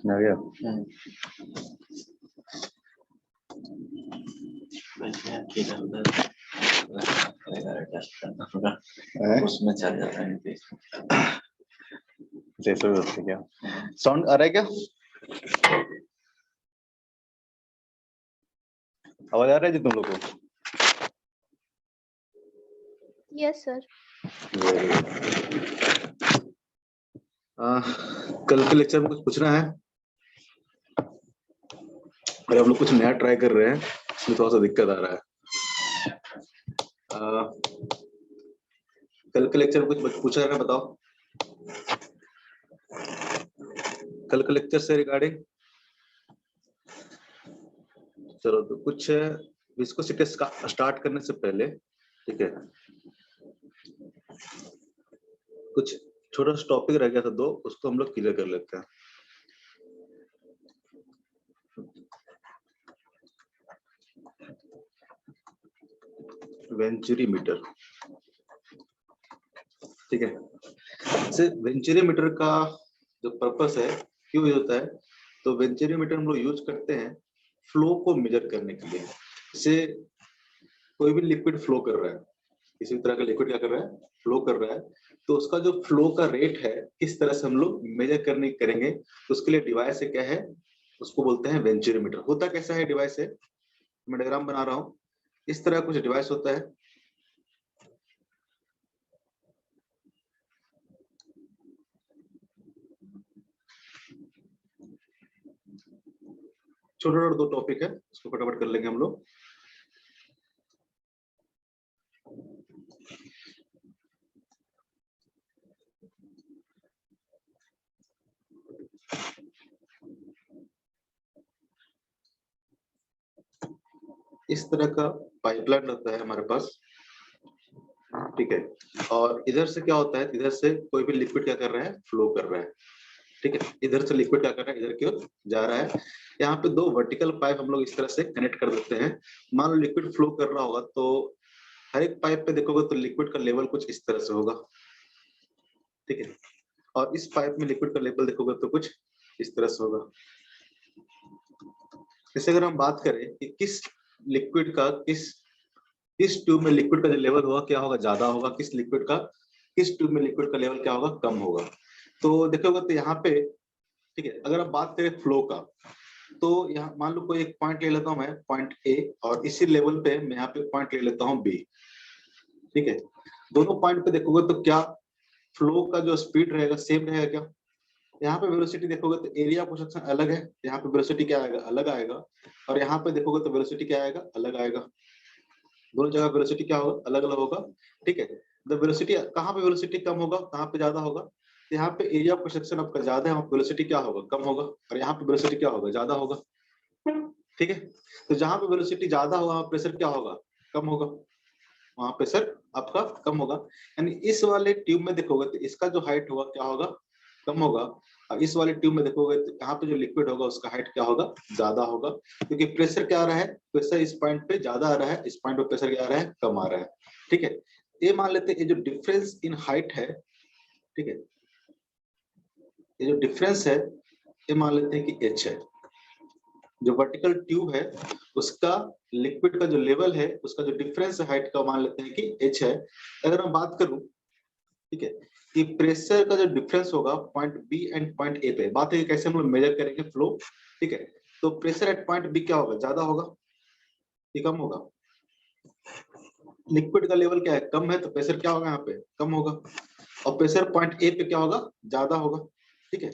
आ गया। उसमें चल जाता है जैसे क्या साउंड आ रहा है क्या? आवाज आ रहा है जी तुम लोग को? Yes sir. कल के लेक्चर में कुछ पूछना है? अरे हम लोग कुछ नया ट्राई कर रहे हैं, इसमें थोड़ा सा दिक्कत आ रहा है। कल के लेक्चर में कुछ पूछा है, बताओ। कल के लेक्चर से रिगार्डिंग चलो तो कुछ विस्कोसिटी स्टार्ट करने से पहले, ठीक है, कुछ छोटा सा टॉपिक रह गया था दो, उसको हम लोग क्लियर कर लेते हैं। वेंचुरी मीटर, ठीक है। जैसे वेंचुरी मीटर का जो पर्पस है, क्यों यूज होता है, तो वेंचुरी मीटर हम लोग यूज करते हैं फ्लो को मेजर करने के लिए। जैसे कोई भी लिक्विड फ्लो कर रहा है, किसी तरह का लिक्विड क्या कर रहा है, फ्लो कर रहा है, तो उसका जो फ्लो का रेट है किस तरह से हम लोग मेजर करेंगे, तो उसके लिए डिवाइस है क्या है, उसको बोलते हैं वेंचुरी मीटर। होता कैसा है डिवाइस है, मैं डायग्राम बना रहा हूँ, इस तरह कुछ डिवाइस होता है। छोटा छोटा दो टॉपिक है, उसको फटाफट कर लेंगे हम लोग। इस तरह का पाइपलाइन रहता है हमारे पास, ठीक है। और इधर से क्या होता है, इधर से कोई भी लिक्विड क्या कर रहा है, फ्लो कर रहा है, ठीक है। इधर से लिक्विड क्या कर रहा है, इधर की ओर जा रहा है। यहाँ पे दो वर्टिकल पाइप हम लोग इस तरह से कनेक्ट कर देते हैं। मान लो लिक्विड फ्लो कर रहा होगा, तो हर एक पाइप पे देखोगे तो लिक्विड का लेवल कुछ इस तरह से होगा, ठीक है। और इस पाइप में लिक्विड का लेवल देखोगे तो कुछ इस तरह से होगा। जैसे अगर हम बात करें कि किस लिक्विड का किस ट्यूब में लिक्विड का जो लेवल होगा क्या होगा, ज्यादा होगा, किस ट्यूब में लिक्विड का लेवल क्या होगा, कम होगा। तो देखोगे तो यहाँ पे, ठीक है, अगर आप बात करें फ्लो का, तो यहाँ मान लो कोई एक पॉइंट ले लेता हूँ मैं, पॉइंट ए, और इसी लेवल पे मैं यहाँ पे पॉइंट ले लेता हूँ बी, ठीक है। दोनों पॉइंट पे देखोगे तो क्या फ्लो का जो स्पीड रहेगा सेम रहेगा क्या? यहाँ पे वेलोसिटी देखोगे तो एरिया ऑफ सेक्शन अलग है, यहाँ पे वेलोसिटी क्या आएगा, अलग आएगा। और यहाँ पे देखोगे तो वेलोसिटी क्या आएगा, अलग आएगा। दोनों जगह वेलोसिटी क्या होगा, अलग अलग होगा, ठीक है। तो वेलोसिटी कहाँ पे वेलोसिटी कम होगा, कहाँ पे ज्यादा होगा, तो यहाँ पे एरिया ऑफ सेक्शन आपका ज्यादा है, वहाँ वेलोसिटी क्या होगा, कम होगा। और यहाँ पे वेलोसिटी क्या होगा, ज्यादा होगा, ठीक है। तो जहाँ पे वेलोसिटी ज्यादा होगा वहाँ प्रेशर क्या होगा, कम होगा, वहाँ प्रेशर आपका कम होगा। यानी इस वाले ट्यूब में देखोगे तो इसका जो हाइट होगा क्या होगा, कम होगा। और इस वाले ट्यूब में देखोगे तो यहाँ पे जो लिक्विड होगा उसका हाइट क्या होगा, ज्यादा होगा, क्योंकि प्रेशर क्या आ रहा है, प्रेशर इस पॉइंट पे ज्यादा आ रहा है, इस पॉइंट पे प्रेशर क्या आ रहा है, कम आ रहा है, ठीक है। ये मान लेते हैं ये जो डिफरेंस इन हाइट है, ठीक है, ये जो डिफरेंस है ये मान लेते हैं कि h है। जो वर्टिकल ट्यूब है उसका लिक्विड का जो लेवल है, उसका जो डिफरेंस हाइट का मान लेते हैं कि h है। अगर मैं बात करूं, ठीक है, कि प्रेशर का जो डिफरेंस होगा point B and point A पे, बात है कि कैसे हम लोग मेजर करेंगे फ्लो, ठीक है। तो प्रेशर एट पॉइंट बी क्या होगा, ज्यादा होगा कि कम होगा? लिक्विड का लेवल क्या है, कम है, तो प्रेशर क्या होगा यहाँ पे, कम होगा। और प्रेशर पॉइंट ए पे क्या होगा, ज्यादा होगा, ठीक है।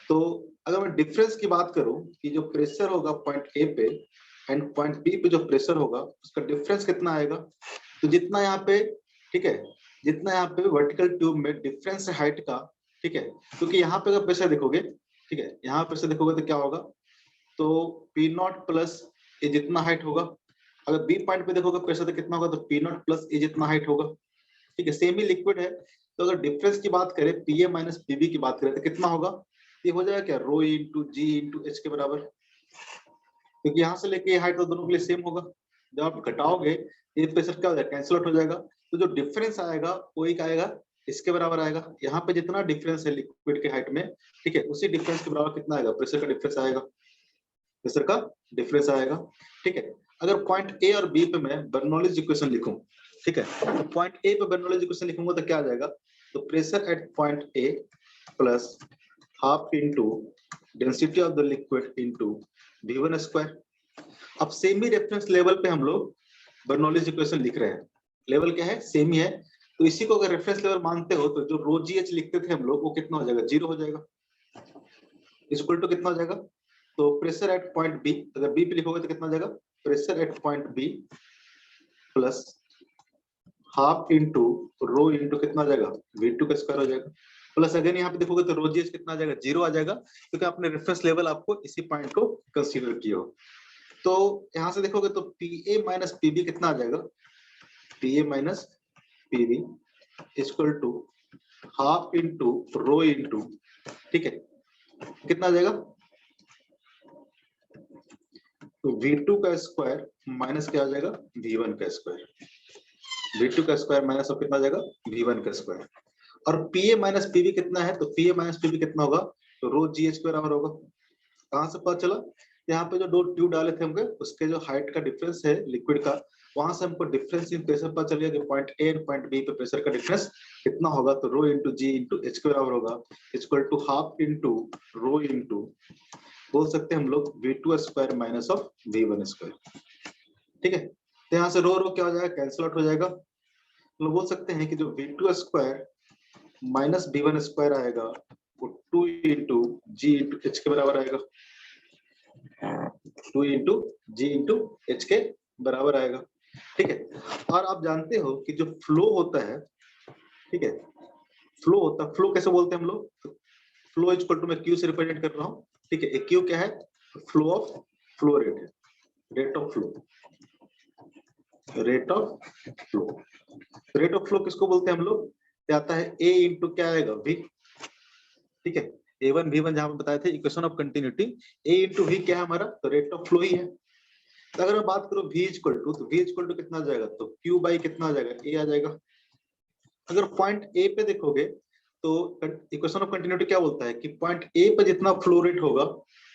तो अगर मैं डिफरेंस की बात करूं कि जो प्रेशर होगा पॉइंट ए पे एंड पॉइंट बी पे जो प्रेशर होगा उसका डिफरेंस कितना आएगा, तो जितना यहाँ पे, ठीक है, जितना यहाँ पे वर्टिकल ट्यूब में डिफरेंस है हाइट का, ठीक है, क्योंकि यहाँ पे अगर प्रेशर देखोगे, ठीक है, यहाँ प्रेशर देखोगे तो क्या होगा, तो पी नॉट प्लस ए जितना हाइट होगा। अगर बी पॉइंट पे देखोगे प्रेशर तो कितना होगा, तो पी नॉट प्लस ए जितना हाइट होगा, ठीक है। सेम ही लिक्विड है, तो अगर डिफरेंस की बात करें, पी ए माइनस पीबी की बात करें तो कितना होगा, ये हो जाएगा क्या, रो इंटू जी इंटू एच के बराबर, क्योंकि यहाँ से लेके हाइट तो दोनों के लिए सेम होगा। जब आप घटाओगे ये प्रेशर क्या हो जाएगा, कैंसिल आउट हो जाएगा। तो जो डिफरेंस आएगा वो एक आएगा इसके बराबर आएगा। यहाँ पे जितना डिफरेंस है लिक्विड के हाइट में, ठीक है, उसी डिफरेंस के बराबर कितना आएगा, प्रेशर का डिफरेंस आएगा, प्रेशर का डिफरेंस आएगा। ठीक है, अगर पॉइंट ए और बी पे मैं बर्नौलीज इक्वेशन लिखूं, ठीक है, तो पॉइंट ए पे बर्नौलीज इक्वेशन लिखूंगा तो क्या आ जाएगा, तो pressure at point A plus half into density of the liquid into V1 square. अब सेमी रेफरेंस लेवल पे हम लोग बर्नौलीज इक्वेशन लिख रहे हैं, लेवल क्या है, सेम ही है, तो इसी को अगर रेफरेंस लेवल मानते हो तो जो रो जी एच लिखते थे हम लोग वो कितना हो जाएगा, 0 हो जाएगा, इक्वल टू कितना हो जाएगा, तो प्रेशर एट पॉइंट बी, अगर बी पे लिखोगे तो कितना हो जाएगा, pressure at point B plus half into rho into कितना आ जाएगा, V2 का स्क्वायर हो जाएगा, प्लस अगेन यहाँ पे देखोगे तो रो जी एच कितना आ जाएगा, 0 आ जाएगा, क्योंकि आपने रेफरेंस लेवल आपको इसी पॉइंट को कंसीडर किया हो। तो यहाँ से देखोगे तो PA माइनस PB कितना आ जाएगा, PA minus PB equal to half into rho into, ठीक है, कितना आ जाएगा, तो V2 का स्क्वायर माइनस क्या आ जाएगा, V1 का स्क्वायर, V2 का स्क्वायर माइनस कितना आ जाएगा, V1 का स्क्वायर। और PA माइनस PB कितना है, तो PA माइनस PB कितना होगा, तो रो GH के बराबर होगा। कहां से पता चला, यहाँ पे जो दो ट्यूब डाले थे हमको, उसके जो हाइट का डिफरेंस है लिक्विड का, वहां से हमको डिफरेंस इन प्रेशर पता चल गया कि पॉइंट ए और पॉइंट बी पे प्रेशर का डिफरेंस कितना होगा, तो rho into g into h के बराबर होगा, equal to half into rho into, बोल सकते हैं हम लोग V2 square minus of V1 square. ठीक है, तो यहाँ से रो रो क्या हो जाएगा, कैंसिल आउट हो जाएगा, तो बोल सकते हैं कि जो V2 square minus V1 square आएगा वो 2 इंटू जी इंटू एच के बराबर आएगा, 2 इंटू जी इंटू एच के बराबर आएगा। ठीक है, और आप जानते हो कि जो फ्लो होता है, ठीक है, फ्लो होता है, फ्लो कैसे बोलते हैं हम लोग, फ्लो इक्वल टू मैं क्यू से रिप्रेजेंट कर रहा हूँ। ठीक है, क्यू क्या है, फ्लो ऑफ फ्लो रेट है, rate of flow, rate of flow, rate of flow किसको बोलते हैं हम लोग, आता है ए इंटू क्या आएगा, वी। ठीक है, A1 V1 जहां बताए थे equation of continuity, A into V क्या है हमारा, तो रेट ऑफ फ्लो ही है। तो अगर मैं बात करूं V इक्वल टू, तो V इक्वल टू कितना आ जाएगा, तो Q बाई कितना आ जाएगा, A आ जाएगा। अगर पॉइंट A पे देखोगे तो इक्वेशन ऑफ कंटिन्यूटी क्या बोलता है कि पॉइंट A पे जितना फ्लो रेट होगा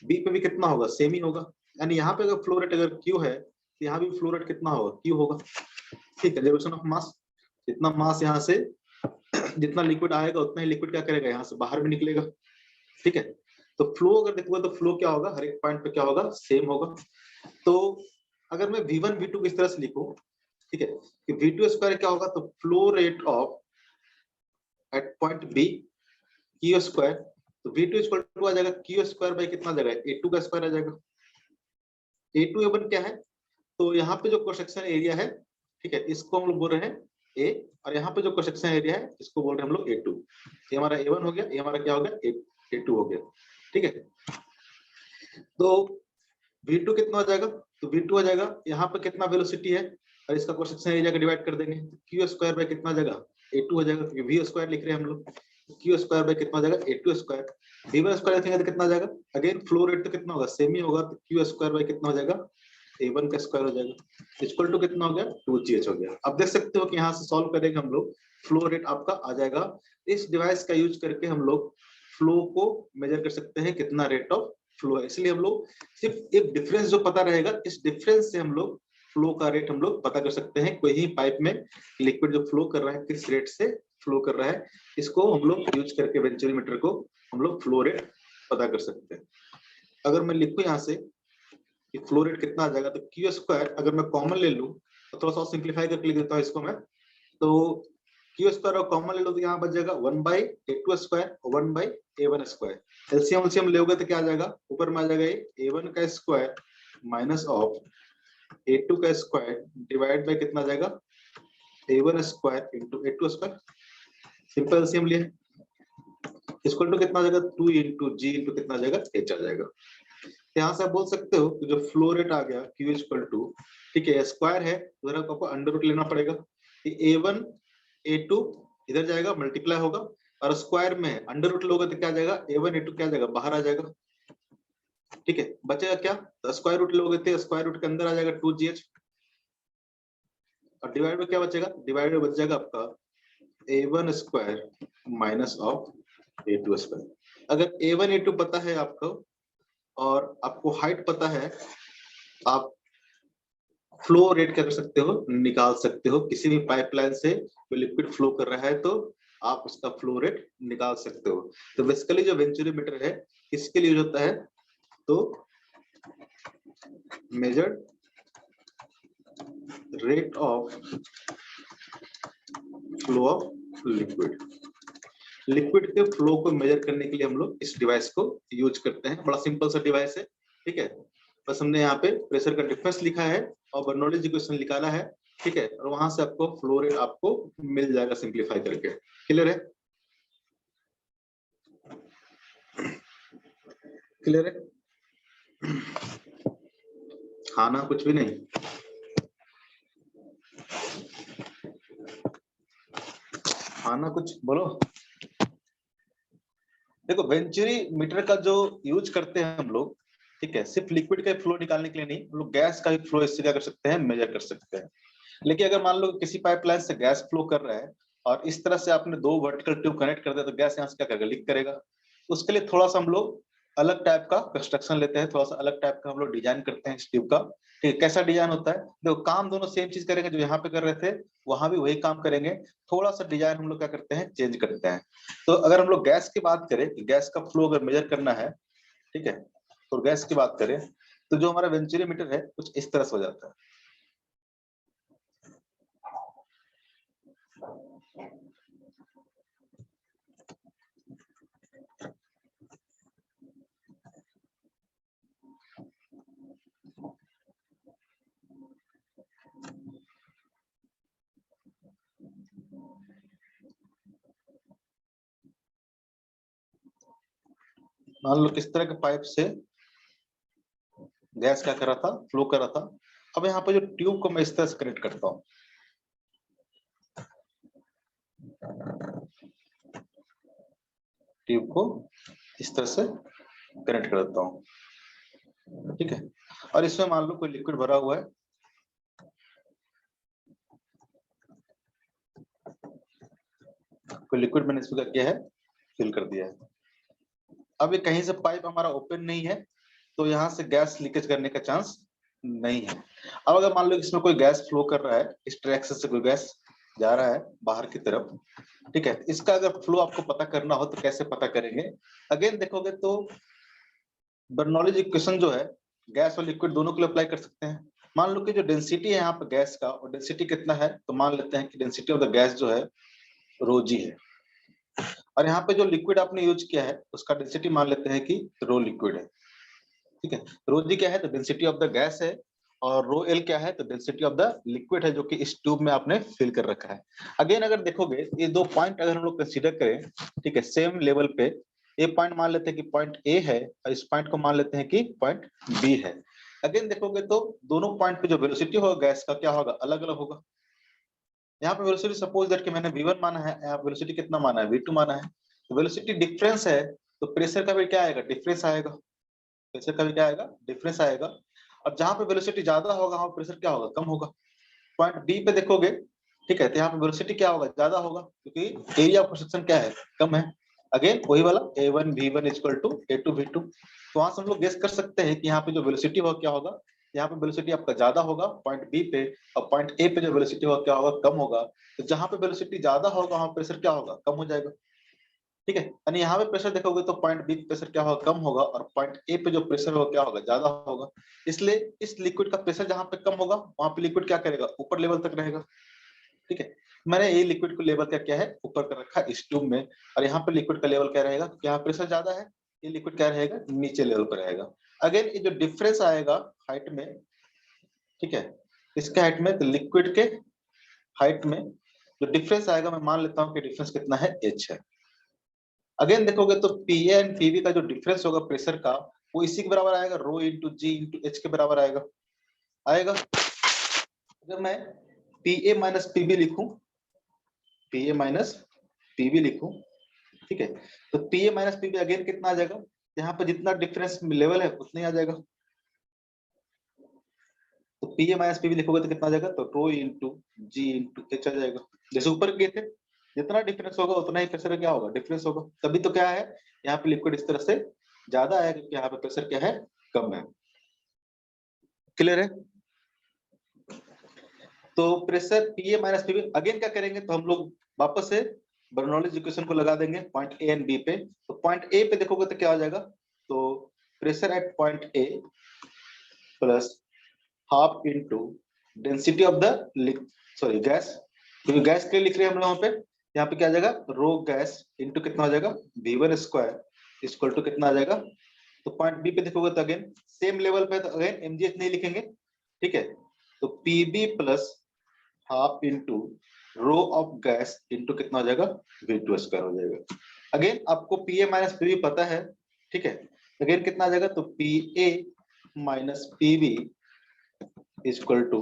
B पे भी कितना होगा, सेम ही होगा, यानी यहाँ पे अगर फ्लो रेट अगर Q है तो यहाँ भी फ्लो रेट कितना होगा, Q होगा। ठीक है, रिजर्वेशन ऑफ मास, जितना मास यहाँ से जितना लिक्विड आएगा उतना ही लिक्विड क्या करेगा, यहाँ से बाहर भी निकलेगा। ठीक है, तो फ्लो अगर देखोगे तो फ्लो क्या होगा, हर एक पॉइंट पे क्या होगा, सेम होगा। तो अगर मैं V1 V2 किस तरह से लिखूं, ठीक है, कि V2 स्क्वायर क्या होगा, तो flow rate of at point B Q square, तो V2 इक्वल टू आ जाएगा Q स्क्वायर बाई कितना आ जाएगा, A2 का स्क्वायर आ जाएगा। A2 A1 क्या है, तो यहाँ पे जो क्रॉस सेक्शन एरिया है, ठीक है, इसको हम लोग बोल रहे हैं A, और यहाँ पे जो क्रॉस सेक्शन एरिया है इसको बोल रहे हैं हम लोग A2। ये हमारा A1 हो गया, ये हमारा क्या हो गया, A2 हो गया। ठीक है, तो V2 कितना हो जाएगा, तो V2 हो जाएगा, यहाँ पे कितना वेलोसिटी है और इसका क्रॉस सेक्शन एरिया का डिवाइड कर देंगे, Q स्क्वायर बाय कितना हो जाएगा, A2 हो जाएगा, क्योंकि V स्क्वायर लिख रहे हैं हम लोग, Q स्क्वायर बाय कितना हो जाएगा, A2 स्क्वायर। V1 स्क्वायर लिखेंगे तो कितना हो जाएगा, अगेन फ्लो रेट तो कितना होगा, सेम ही होगा, तो Q स्क्वायर बाय कितना हो जाएगा, A1 का स्क्वायर हो जाएगा, इक्वल टू कितना हो गया, 2GH हो गया। अब देख सकते हो कि यहाँ से सॉल्व करेंगे हम लोग, फ्लो रेट आपका आ जाएगा। इस डिवाइस का यूज करके हम लोग फ्लो को मेजर कर सकते हैं, कितना रेट ऑफ फ्लो है। इसलिए हम लोग सिर्फ एक डिफरेंस जो पता रहेगा, इस डिफरेंस से हम लोग फ्लो का रेट हम लोग पता कर सकते हैं। कोई ही पाइप में लिक्विड जो फ्लो कर रहा है किस रेट से फ्लो कर रहा है, इसको हम लोग यूज करके वेंचुरीमीटर को हम लोग फ्लो रेट पता कर सकते हैं। अगर मैं लिखूं यहाँ से कि फ्लो रेट कितना आ जाएगा, तो Q स्क्वायर अगर मैं कॉमन ले लूं, तो थोड़ा सा सिंप्लीफाई करके लिख देता हूँ इसको मैं, तो Q स्क्वायर और कॉमन ले लो तो यहाँ बच जाएगा 1 बाई A2 स्क्वायर और 1 बाई A1 स्क्वायर। एलसीएम लोगे तो क्या आ जाएगा, ऊपर में आ जाएगा A1 का स्क्वायर माइनस ऑफ A2 का स्क्वायर डिवाइड बाय कितना आ जाएगा, A1 square into A2 square. Simple LCM लिए, इक्वल टू कितना आ जाएगा, 2 इंटू जी इंटू कितना आ जाएगा, H आ जाएगा। यहाँ से आप बोल सकते हो कि जो फ्लो रेट आ गया Q इक्वल टू, ठीक है, स्क्वायर है उधर आपको अंडर रूट लेना पड़ेगा, A1 A2 इधर जाएगा मल्टीप्लाई होगा, और स्क्वायर में अंडर रूट लोगे तो क्या जाएगा, A1 A2 क्या जाएगा, बाहर आ जाएगा। ठीक है, बचेगा क्या, तो स्क्वायर रूट लोगे तो स्क्वायर रूट के अंदर आ जाएगा 2GH। और डिवाइड में क्या बचेगा, डिवाइड में बच जाएगा आपका a1 square minus of a2 square. अगर a1 a2 पता है आपको और आपको हाइट पता है, आप फ्लो रेट क्या कर सकते हो, निकाल सकते हो। किसी भी पाइपलाइन से कोई लिक्विड फ्लो कर रहा है तो आप उसका फ्लो रेट निकाल सकते हो। तो बेसिकली जो वेंचुरीमीटर है किसके लिए यूज होता है, तो measured rate of flow of liquid, liquid के फ्लो को मेजर करने के लिए हम लोग इस डिवाइस को यूज करते हैं। बड़ा सिंपल सा डिवाइस है, ठीक है। बस हमने यहाँ पे प्रेशर का डिफरेंस लिखा है और बर्नौलीज इक्वेशन निकाला है, ठीक है, और वहां से आपको फ्लो रेट आपको मिल जाएगा सिंप्लीफाई करके। क्लियर है, क्लियर है। खाना कुछ भी नहीं, खाना कुछ बोलो। देखो वेंचुरी मीटर का जो यूज करते हैं हम लोग, ठीक है, सिर्फ लिक्विड का फ्लो निकालने के लिए नहीं, हम लोग गैस का भी फ्लो इससे क्या कर सकते हैं, मेजर कर सकते हैं। लेकिन अगर मान लो किसी पाइपलाइन से गैस फ्लो कर रहा है और इस तरह से आपने दो वर्टिकल ट्यूब कनेक्ट कर दिया तो गैस यहाँ से क्या करेगा, लीक करेगा। उसके लिए थोड़ा सा हम लोग अलग टाइप का कंस्ट्रक्शन लेते हैं, थोड़ा सा अलग टाइप का हम लोग डिजाइन करते हैं इस ट्यूब का। ठीक है, कैसा डिजाइन होता है, देखो काम दोनों सेम चीज करेंगे, जो यहाँ पे कर रहे थे वहां भी वही काम करेंगे, थोड़ा सा डिजाइन हम लोग क्या करते हैं, चेंज करते हैं। तो अगर हम लोग गैस की बात करें, गैस का फ्लो अगर मेजर करना है, ठीक है, तो गैस की बात करें तो जो हमारा वेंचुरी मीटर है कुछ इस तरह से हो जाता है। मान लो किस तरह के पाइप से गैस क्या कर रहा था, फ्लो कर रहा था। अब यहाँ पे जो ट्यूब को मैं इस तरह से कनेक्ट करता हूँ, ट्यूब को इस तरह से कनेक्ट कर देता हूँ, ठीक है, और इसमें मान लो कोई लिक्विड भरा हुआ है, कोई लिक्विड मैंने इसमें क्या किया है, फिल कर दिया है। अब ये कहीं से पाइप हमारा ओपन नहीं है तो यहाँ से गैस लीकेज करने का चांस नहीं है। अब अगर मान लो इसमें कोई गैस फ्लो कर रहा है, इस ट्रैक से कोई गैस जा रहा है बाहर की तरफ, ठीक है, इसका अगर फ्लो आपको पता करना हो तो कैसे पता करेंगे, अगेन देखोगे तो बर्नौलीज इक्वेशन जो है गैस और लिक्विड दोनों के लिए अप्लाई कर सकते हैं। मान लो कि जो डेंसिटी है यहाँ पे गैस का, और डेंसिटी कितना है, तो मान लेते हैं कि डेंसिटी ऑफ द गैस जो है रो जी है, और यहाँ पे जो लिक्विड आपने यूज किया है उसका डेंसिटी मान लेते हैं कि रो लिक्विड है, ठीक है। रो जी क्या है, तो डेंसिटी ऑफ द गैस है, और रो एल क्या है, तो डेंसिटी ऑफ द लिक्विड है जो कि इस ट्यूब में आपने फिल कर रखा है। अगेन अगर देखोगे ये दो पॉइंट अगर हम लोग कंसीडर करें, ठीक है, सेम लेवल पे, ये पॉइंट मान लेते हैं कि पॉइंट ए है और इस पॉइंट को मान लेते हैं कि पॉइंट बी है। अगेन देखोगे तो दोनों पॉइंट पे जो वेलोसिटी होगा गैस का क्या होगा, अलग अलग होगा। यहाँ पे वेलोसिटी सपोज दैट कि मैंने v1 माना है, यहाँ वेलोसिटी कितना माना है, v2 माना है, तो वेलोसिटी डिफरेंस है तो प्रेशर का भी क्या आएगा, डिफरेंस आएगा, प्रेशर का भी क्या आएगा, डिफरेंस आएगा। और जहां पे वेलोसिटी ज्यादा होगा वहां प्रेशर क्या होगा, कम होगा। पॉइंट बी पे देखोगे, ठीक है, तो यहाँ पे वेलोसिटी क्या होगा, ज्यादा होगा, क्योंकि एरिया ऑफ कंस्ट्रक्शन क्या है, कम है। अगेन वही वाला a1 v1 equal to a2 v2, तो वहां से हम लोग गेस कर सकते हैं कि यहाँ पे जो वेलोसिटी होगा क्या होगा, यहाँ पे वेलोसिटी आपका ज्यादा होगा पॉइंट बी पे, और पॉइंट ए पे जो वेलोसिटी होगा क्या होगा, कम होगा। तो जहां पे वेलोसिटी ज्यादा होगा वहां प्रेशर क्या होगा, कम हो जाएगा, ठीक है। यानी यहाँ पे प्रेशर देखोगे तो पॉइंट बी पे प्रेशर क्या होगा, कम होगा, और पॉइंट ए पे जो प्रेशर होगा क्या होगा, ज्यादा होगा। इसलिए इस लिक्विड का प्रेशर जहां पे कम होगा वहां पे लिक्विड क्या करेगा, ऊपर लेवल तक रहेगा, ठीक है। मैंने ये लिक्विड को लेवल क्या किया है, ऊपर कर रखा है इस ट्यूब में, और यहाँ पे लिक्विड का लेवल क्या रहेगा, क्योंकि यहाँ प्रेशर ज्यादा है, ये लिक्विड क्या रहेगा, नीचे लेवल पर रहेगा। अगेन ये जो डिफरेंस आएगा हाइट में, ठीक है, इसके हाइट में, तो लिक्विड के हाइट में जो डिफरेंस आएगा, मैं मान लेता हूँ कि डिफरेंस कितना है, h है। अगेन देखोगे तो पीए एंड पीबी का जो डिफरेंस होगा प्रेशर का, वो इसी के बराबर आएगा, रो इंटू जी इंटू एच के बराबर आएगा। अगर मैं पीए माइनस पीबी लिखूं, पीए माइनस पीबी लिखूं, ठीक है, तो पीए माइनस पीबी अगेन कितना आ जाएगा, यहाँ पे जितना डिफरेंस लेवल है उतना ही आ जाएगा। तो तो P A minus P B लिखोगे तो कितना आ जाएगा, तो rho into g into h आ जाएगा। जैसे ऊपर गए थे, जितना डिफरेंस होगा उतना ही प्रेशर क्या होगा, डिफरेंस होगा। तभी तो क्या है, यहाँ पे लिक्विड इस तरह से ज्यादा है क्योंकि यहाँ पे प्रेशर क्या है, कम है। क्लियर है? तो pressure P A minus P B, again क्या करेंगे, तो हम लोग वापस से बर्नौलीज इक्वेशन को लगा देंगे पॉइंट ए एंड बी पे। तो पॉइंट ए पे देखोगे तो क्या हो जाएगा, तो pressure at point A plus half into density of the sorry gas, क्योंकि गैस के लिए लिख रहे हैं हम लोग यहाँ पे क्या आ जाएगा, रो गैस इंटू कितना हो जाएगा, V1 स्क्वायर इक्वल टू कितना आ जाएगा। तो पॉइंट बी पे देखोगे तो अगेन सेम लेवल पे, तो अगेन एमजीएच नहीं लिखेंगे, ठीक है। तो PB plus half into rho of gas into कितना हो जाएगा, V2 स्क्वायर हो जाएगा। अगेन आपको पी ए माइनस पीबी पता है, ठीक है। अगेन कितना आ जाएगा, तो P A minus PB equal to,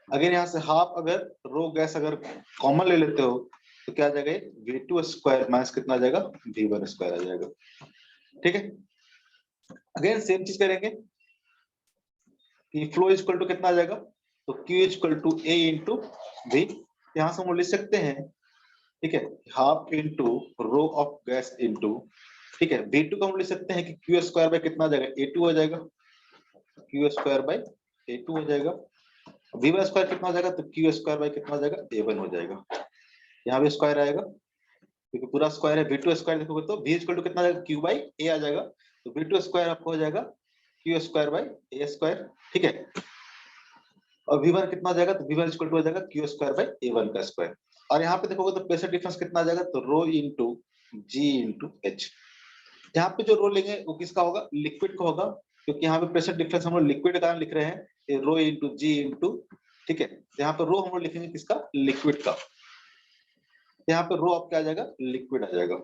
again यहाँ से हाफ अगर रो गैस अगर कॉमन ले लेते हो तो क्या आ जाएगा, V2 स्क्वायर माइनस कितना आ जाएगा, V1 स्क्वायर आ जाएगा, ठीक है। अगेन सेम चीज करेंगे कि फ्लो इक्वल टू कितना आ जाएगा, तो Q equal to A into V, यहाँ से हम लिख सकते हैं, ठीक है, half into rho of gas into, ठीक है, V2 को हम लिख सकते हैं कि Q स्क्वायर बाय कितना आ जाएगा, A2 हो जाएगा, Q स्क्वायर बाय A2 हो जाएगा। V1 स्क्वायर कितना हो जाएगा, तो Q स्क्वायर बाय कितना हो जाएगा, A1 हो जाएगा। यहाँ भी स्क्वायर आएगा क्योंकि पूरा स्क्वायर है। V2 स्क्वायर देखोगे तो V इक्वल टू कितना आ जाएगा, Q बाई A आ जाएगा, तो V2 स्क्वायर आपको हो जाएगा Q square by A square, ठीक है। और V1 कितना आ जाएगा, तो V1 इक्वल टू हो जाएगा Q स्क्वायर बाई A1 का स्क्वायर। और यहाँ पे देखोगे तो प्रेशर डिफरेंस कितना आ जाएगा, तो rho into g into H. यहाँ पे जो रो लेंगे वो किसका होगा, लिक्विड का होगा, क्योंकि यहाँ पे प्रेशर डिफरेंस हम लोग लिक्विड का लिख रहे हैं, रो इंटू जी इंटू, ठीक है। यहाँ पे रो हम लोग लिखेंगे किसका, लिक्विड का। यहाँ पे रो आप क्या आ जाएगा, लिक्विड आ जाएगा।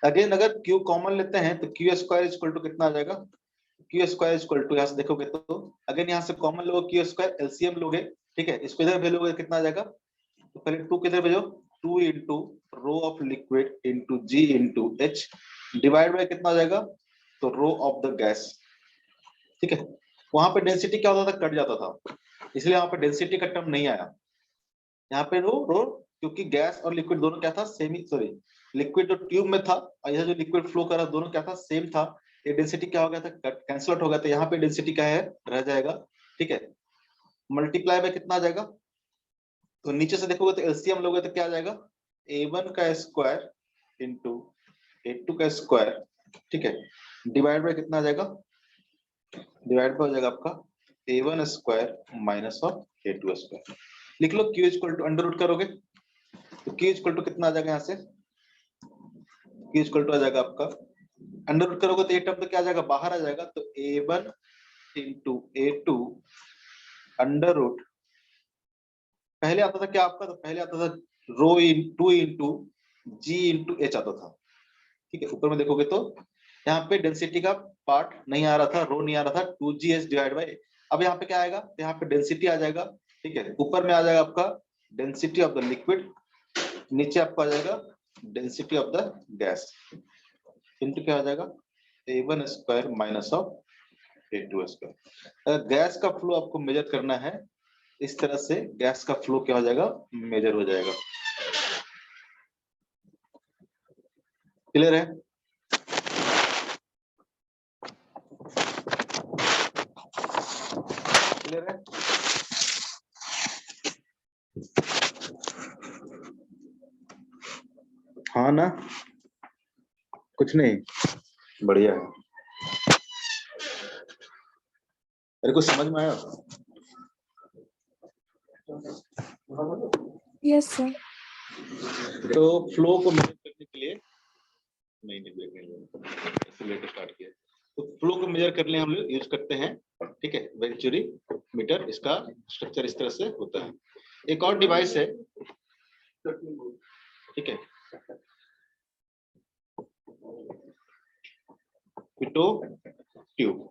अगेन अगर Q कॉमन लेते हैं तो Q स्क्वायर इक्वल टू कितना आ जाएगा, Q स्क्वायर इक्वल टू, यहाँ से देखोगे तो अगेन यहाँ से कॉमन लोगे Q स्क्वायर, एलसीएम लोगे, ठीक है। इसको इधर भेजोगे कितना आ जाएगा, तो पहले 2 किधर भेजो, 2 into rho of liquid into g into h divide by कितना आ जाएगा, तो रो ऑफ द गैस, ठीक है। वहां पे डेंसिटी क्या होता था, कट जाता था, इसलिए यहाँ पे डेंसिटी का टर्म नहीं आया। यहाँ पे रो क्योंकि गैस और लिक्विड दोनों क्या था, सेम ही, सॉरी लिक्विड जो ट्यूब में था और यह जो लिक्विड फ्लो कर रहा दोनों क्या था, सेम था। ये डेंसिटी क्या हो गया था, कैंसिल आउट हो गया था। यहाँ पे डेंसिटी क्या है, रह जाएगा, ठीक है। मल्टीप्लाई बाय कितना आ जाएगा, तो नीचे से देखोगे तो एलसीएम लोगे तो क्या आ जाएगा, A1 का स्क्वायर इंटू A2 का स्क्वायर, ठीक है, डिवाइड बाय कितना आ जाएगा, डिवाइड बाय हो जाएगा आपका A1 square minus of A2 square. लिख लो Q equal to under root करोगे तो Q इक्वल टू कितना आ जाएगा, यहाँ से Q इक्वल टू आ जाएगा आपका, अंडर रूट करोगे तो ये टर्म तो क्या आ जाएगा, बाहर आ जाएगा, तो A1 into A2 under root, पहले आता था क्या आपका, तो पहले आता था rho into into g into H आता था, ठीक है। ऊपर में देखोगे तो यहाँ पे डेंसिटी का पार्ट नहीं आ रहा था, रो नहीं आ रहा था, 2GH डिवाइड बाय, अब यहाँ पे क्या आएगा, तो यहाँ पे डेंसिटी आ जाएगा, ठीक है। ऊपर में आ जाएगा आपका डेंसिटी ऑफ द लिक्विड, नीचे आपको आ जाएगा density of the gas, into क्या आ जाएगा, A1 square minus of A2 square. अगर गैस का फ्लो आपको मेजर करना है, इस तरह से गैस का फ्लो क्या हो जाएगा, मेजर हो जाएगा। क्लियर है? क्लियर है? हाँ ना, कुछ नहीं, बढ़िया है। अरे कुछ समझ में आया? Yes sir. तो फ्लो को मेजर करने के लिए नहीं लेकर स्टार्ट किया, तो फ्लो को मेजर करने हम लोग यूज करते हैं, ठीक है, वेंचुरी मीटर। इसका स्ट्रक्चर इस तरह से होता है। एक और डिवाइस है, ठीक है, पिटो ट्यूब।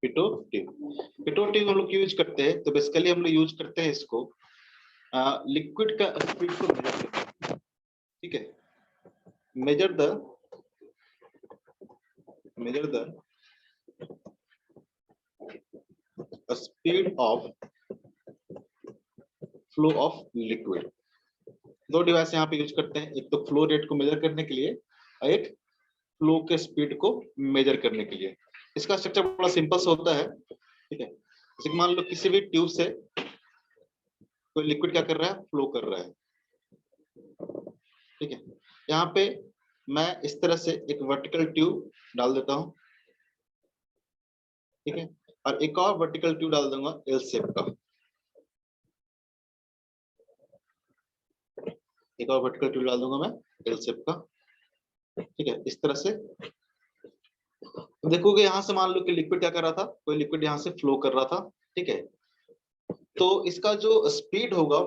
पिटो ट्यूब हम लोग यूज करते हैं, तो बेसिकली हम लोग यूज करते हैं इसको लिक्विड का स्पीड को मेजर करते हैं, ठीक है। Measure the speed of flow of liquid. दो डिवाइस यहाँ पे यूज करते हैं, एक तो फ्लो रेट को मेजर करने के लिए और एक फ्लो के स्पीड को मेजर करने के लिए। इसका स्ट्रक्चर बड़ा सिंपल सा होता है, ठीक है। जैसे कि मान लो किसी भी ट्यूब से कोई लिक्विड क्या कर रहा है, फ्लो कर रहा है, ठीक है। यहाँ पे मैं इस तरह से एक वर्टिकल ट्यूब डाल देता हूँ, ठीक है, और एक और वर्टिकल ट्यूब डाल दूंगा एल शेप का, एक और वर्टिकल ट्यूब डाल दूंगा मैं एल शेप का, ठीक है। इस तरह से देखोगे यहाँ से मान लो कि लिक्विड क्या कर रहा था, कोई लिक्विड यहाँ से फ्लो कर रहा था, ठीक है। तो इसका जो स्पीड होगा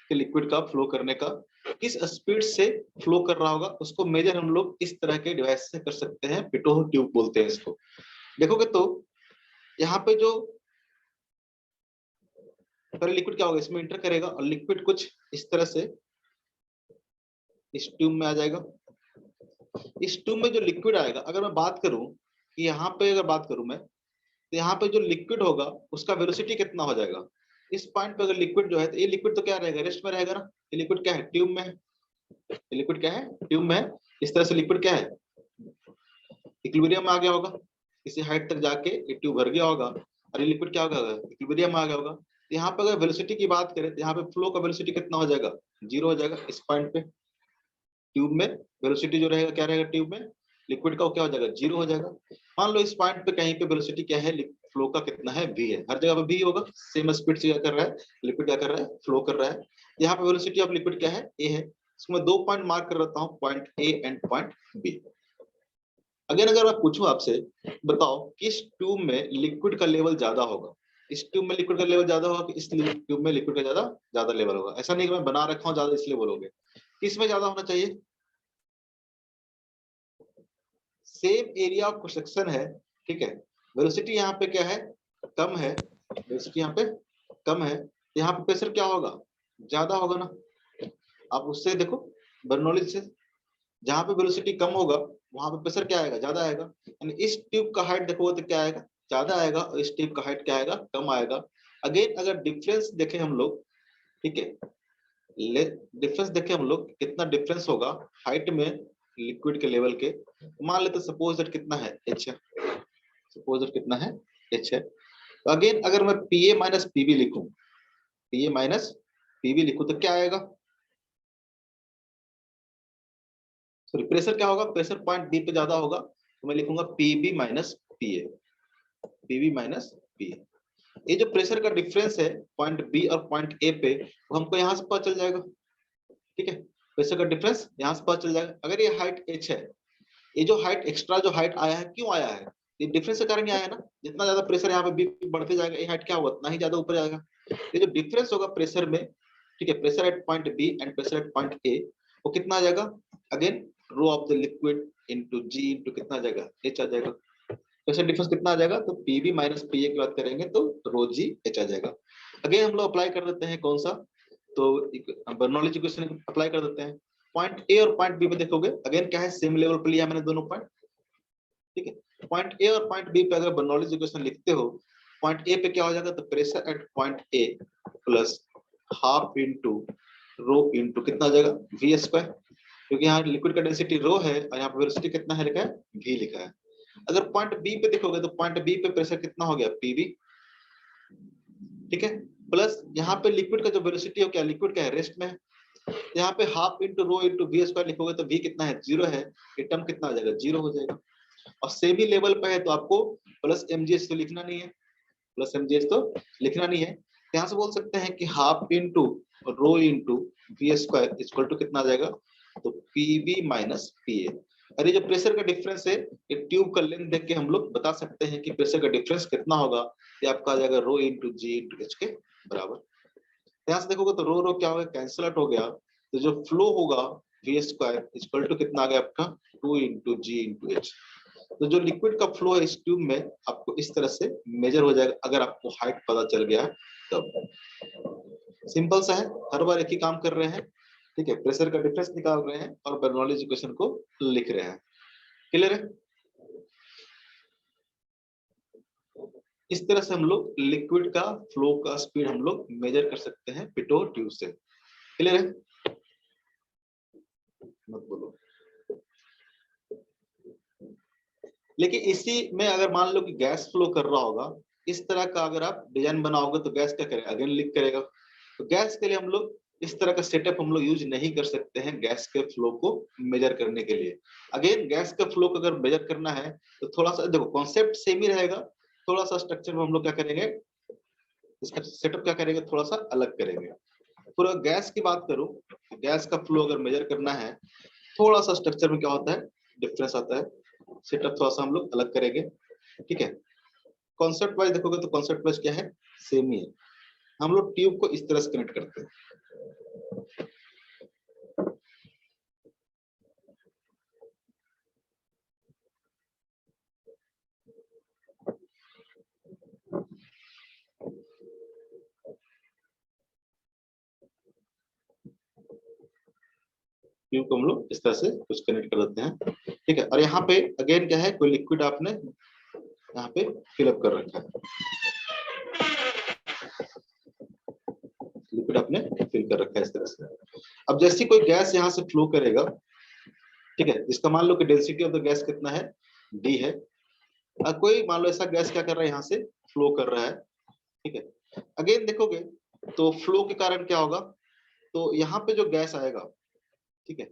कि लिक्विड का फ्लो करने का, किस स्पीड से फ्लो कर रहा होगा, उसको मेजर हम लोग इस तरह के डिवाइस से कर सकते हैं, पिटो ट्यूब बोलते हैं इसको। देखोगे तो यहाँ पे जो पहले लिक्विड क्या होगा, इसमें इंटर करेगा और लिक्विड कुछ इस तरह से इस ट्यूब में आ जाएगा। इस ट्यूब में जो लिक्विड आएगा, अगर मैं बात करूं कि यहाँ पे अगर बात करूं मैं, तो यहाँ पे जो लिक्विड होगा उसका वेलोसिटी कितना हो जाएगा। इस पॉइंट पे अगर लिक्विड जो है, तो ये लिक्विड तो क्या रहेगा, रेस्ट में रहेगा ना। ये लिक्विड क्या है, ट्यूब में है। ये लिक्विड क्या है, ट्यूब में है। इस तरह से लिक्विड क्या है, इक्विलिब्रियम में आ गया होगा, इसी हाइट तक जाके ये ट्यूब भर गया होगा और ये लिक्विड क्या होगा, इक्विलिब्रियम में आ गया होगा। यहाँ पे अगर वेलोसिटी की बात करें तो यहाँ पे फ्लो का वेलोसिटी कितना हो जाएगा, 0 हो जाएगा। इस पॉइंट पे ट्यूब में वेलोसिटी जो रहेगा क्या रहेगा, ट्यूब में लिक्विड का क्या हो जाएगा, 0 हो जाएगा। मान लो इस पॉइंट पे कहीं पे वेलोसिटी क्या है, फ्लो का कितना है, v है। हर जगह पे v होगा, सेम स्पीड से क्या कर रहा है, लिक्विड क्या कर रहा है, फ्लो कर रहा है। यहाँ पे वेलोसिटी ऑफ लिक्विड क्या है, a है। इसमें 2 पॉइंट मार्क कर देता हूँ, point a and point b। अगर मैं पूछूं आपसे, बताओ किस ट्यूब में लिक्विड का लेवल ज्यादा होगा, इस ट्यूब में लिक्विड का लेवल ज्यादा होगा कि इस ट्यूब में लिक्विड का ज्यादा लेवल होगा। ऐसा नहीं कि मैं बना रखा हूँ ज्यादा इसलिए बोलोगे, किसमें ज्यादा होना चाहिए, same area of cross section है, ठीक है। वेलोसिटी यहाँ पे क्या है, कम है, वेलोसिटी यहाँ पे कम है, यहाँ पे प्रेशर क्या होगा, ज्यादा होगा ना। आप उससे देखो बर्नौली से, जहाँ पे वेलोसिटी कम होगा वहां पे प्रेशर क्या आएगा, ज्यादा आएगा। यानी इस ट्यूब का हाइट देखो तो क्या आएगा, ज्यादा आएगा, और इस ट्यूब का हाइट क्या आएगा, कम आएगा। अगेन अगर डिफरेंस देखें हम लोग, ठीक है, डिफरेंस देखें हम लोग, कितना डिफरेंस होगा हाइट में लिक्विड के लेवल के। मान लेते सपोज दैट कितना है, h है, सपोज दैट कितना है, h है। तो अगेन अगर मैं Pa माइनस Pb लिखूं, Pa माइनस Pb लिखूं तो क्या आएगा, सॉरी प्रेशर क्या होगा, प्रेशर पॉइंट बी पे ज्यादा होगा, तो मैं लिखूंगा Pb minus Pa, Pb minus Pa। ये जो प्रेशर का डिफरेंस है पॉइंट बी और पॉइंट ए पे, वो हमको यहाँ से पता चल जाएगा, ठीक है। प्रेशर का डिफरेंस यहाँ से पता चल जाएगा। अगर ये हाइट h है, ये जो हाइट एक्स्ट्रा जो हाइट आया है, क्यों आया है, ये डिफरेंस के कारण ही आया है ना। जितना ज्यादा प्रेशर यहाँ पे बी बढ़ते जाएगा, ये हाइट क्या होगा, उतना ही ज्यादा ऊपर जाएगा। ये जो डिफरेंस होगा प्रेशर में, ठीक है, pressure at point B and pressure at point A, वो कितना आ जाएगा, again rho of the liquid into g into कितना आ जाएगा, h आ जाएगा। प्रेशर डिफरेंस कितना आ जाएगा, तो Pb माइनस Pa की बात करेंगे तो रो जी h आ जाएगा। अगेन हम लोग अप्लाई कर देते हैं कौन सा, तो बर्नौली इक्वेशन अप्लाई कर देते हैं। पॉइंट ए और पॉइंट बी में देखोगे अगेन क्या है, सेम लेवल पे लिया मैंने दोनों पॉइंट, ठीक है। पॉइंट ए और पॉइंट बी पे अगर बर्नौली इक्वेशन लिखते हो, पॉइंट ए पे क्या हो जाएगा, तो pressure at point A plus half into rho into कितना आ जाएगा, वी स्क्वायर, क्योंकि यहाँ लिक्विड का डेंसिटी रो है और यहाँ पे वेलोसिटी कितना है लिखा है, वी लिखा है। अगर पॉइंट बी पे देखोगे तो पॉइंट बी पे प्रेशर कितना हो गया, Pb, ठीक है, प्लस यहाँ पे लिक्विड का जो वेलोसिटी हो क्या, लिक्विड क्या है, रेस्ट में है। यहाँ पे half into rho into v square लिखोगे तो v कितना है, 0 है, ये टर्म कितना आ जाएगा, 0 हो जाएगा। और सेमी लेवल पे है तो आपको प्लस mgh तो लिखना नहीं है, प्लस mgh तो लिखना नहीं है। यहाँ से बोल सकते हैं कि half into rho into v square equal to कितना आ जाएगा, तो Pb माइनस Pa। अरे जो प्रेशर का डिफरेंस है, ये ट्यूब का लेंथ देख के हम लोग बता सकते हैं कि प्रेशर का डिफरेंस कितना होगा, ये आपका आ जाएगा रो इंटू जी इंटू एच के बराबर। यहाँ से देखोगे तो रो क्या हो गया, कैंसिल आउट हो गया, तो जो फ्लो होगा वी स्क्वायर इक्वल टू कितना आ गया आपका, 2 इंटू जी इंटू एच। तो जो लिक्विड का फ्लो है इस ट्यूब में आपको इस तरह से मेजर हो जाएगा, अगर आपको हाइट पता चल गया है तब। सिंपल सा है, हर बार एक ही काम कर रहे हैं, ठीक है, प्रेशर का डिफरेंस निकाल रहे हैं और बर्नौली इक्वेशन को लिख रहे हैं। क्लियर है। इस तरह से हम लोग लिक्विड का फ्लो का स्पीड हम लोग मेजर कर सकते हैं पिटोट ट्यूब से। क्लियर है? मत बोलो। लेकिन इसी में अगर मान लो कि गैस फ्लो कर रहा होगा, इस तरह का अगर आप डिजाइन बनाओगे तो गैस क्या करेगा, अगेन लीक करेगा। तो गैस के लिए हम लोग इस तरह का सेटअप हम लोग यूज नहीं कर सकते हैं गैस के फ्लो को मेजर करने के लिए। अगेन गैस के फ्लो को अगर मेजर करना है तो थोड़ा सा देखो कॉन्सेप्ट सेम ही रहेगा, थोड़ा सा स्ट्रक्चर में हम लोग क्या करेंगे, इसका सेटअप क्या करेंगे, थोड़ा सा अलग करेंगे। पूरा गैस की बात करूं, गैस का फ्लो अगर मेजर करना है, थोड़ा सा स्ट्रक्चर में क्या होता है, डिफरेंस आता है। सेटअप थोड़ा सा हम लोग अलग करेंगे। ठीक है, कॉन्सेप्ट वाइज देखोगे तो कॉन्सेप्ट वाइज क्या है, सेम ही है। हम लोग ट्यूब को इस तरह से कनेक्ट करते हैं। ट्यूब को हम लोग इस तरह से कुछ कनेक्ट कर देते हैं। ठीक है, और यहाँ पे अगेन क्या है, कोई लिक्विड आपने यहाँ पे फिलअप कर रखा है, लिक्विड आपने फिल कर रखा है इस तरह से। अब जैसे कोई गैस यहाँ से फ्लो करेगा, ठीक है, इसका मान लो कि डेंसिटी ऑफ द गैस कितना है, डी है। कोई मान लो ऐसा गैस क्या कर रहा है, यहाँ से फ्लो कर रहा है। ठीक है, अगेन देखोगे तो फ्लो के कारण क्या होगा, तो यहाँ पे जो गैस आएगा, ठीक है,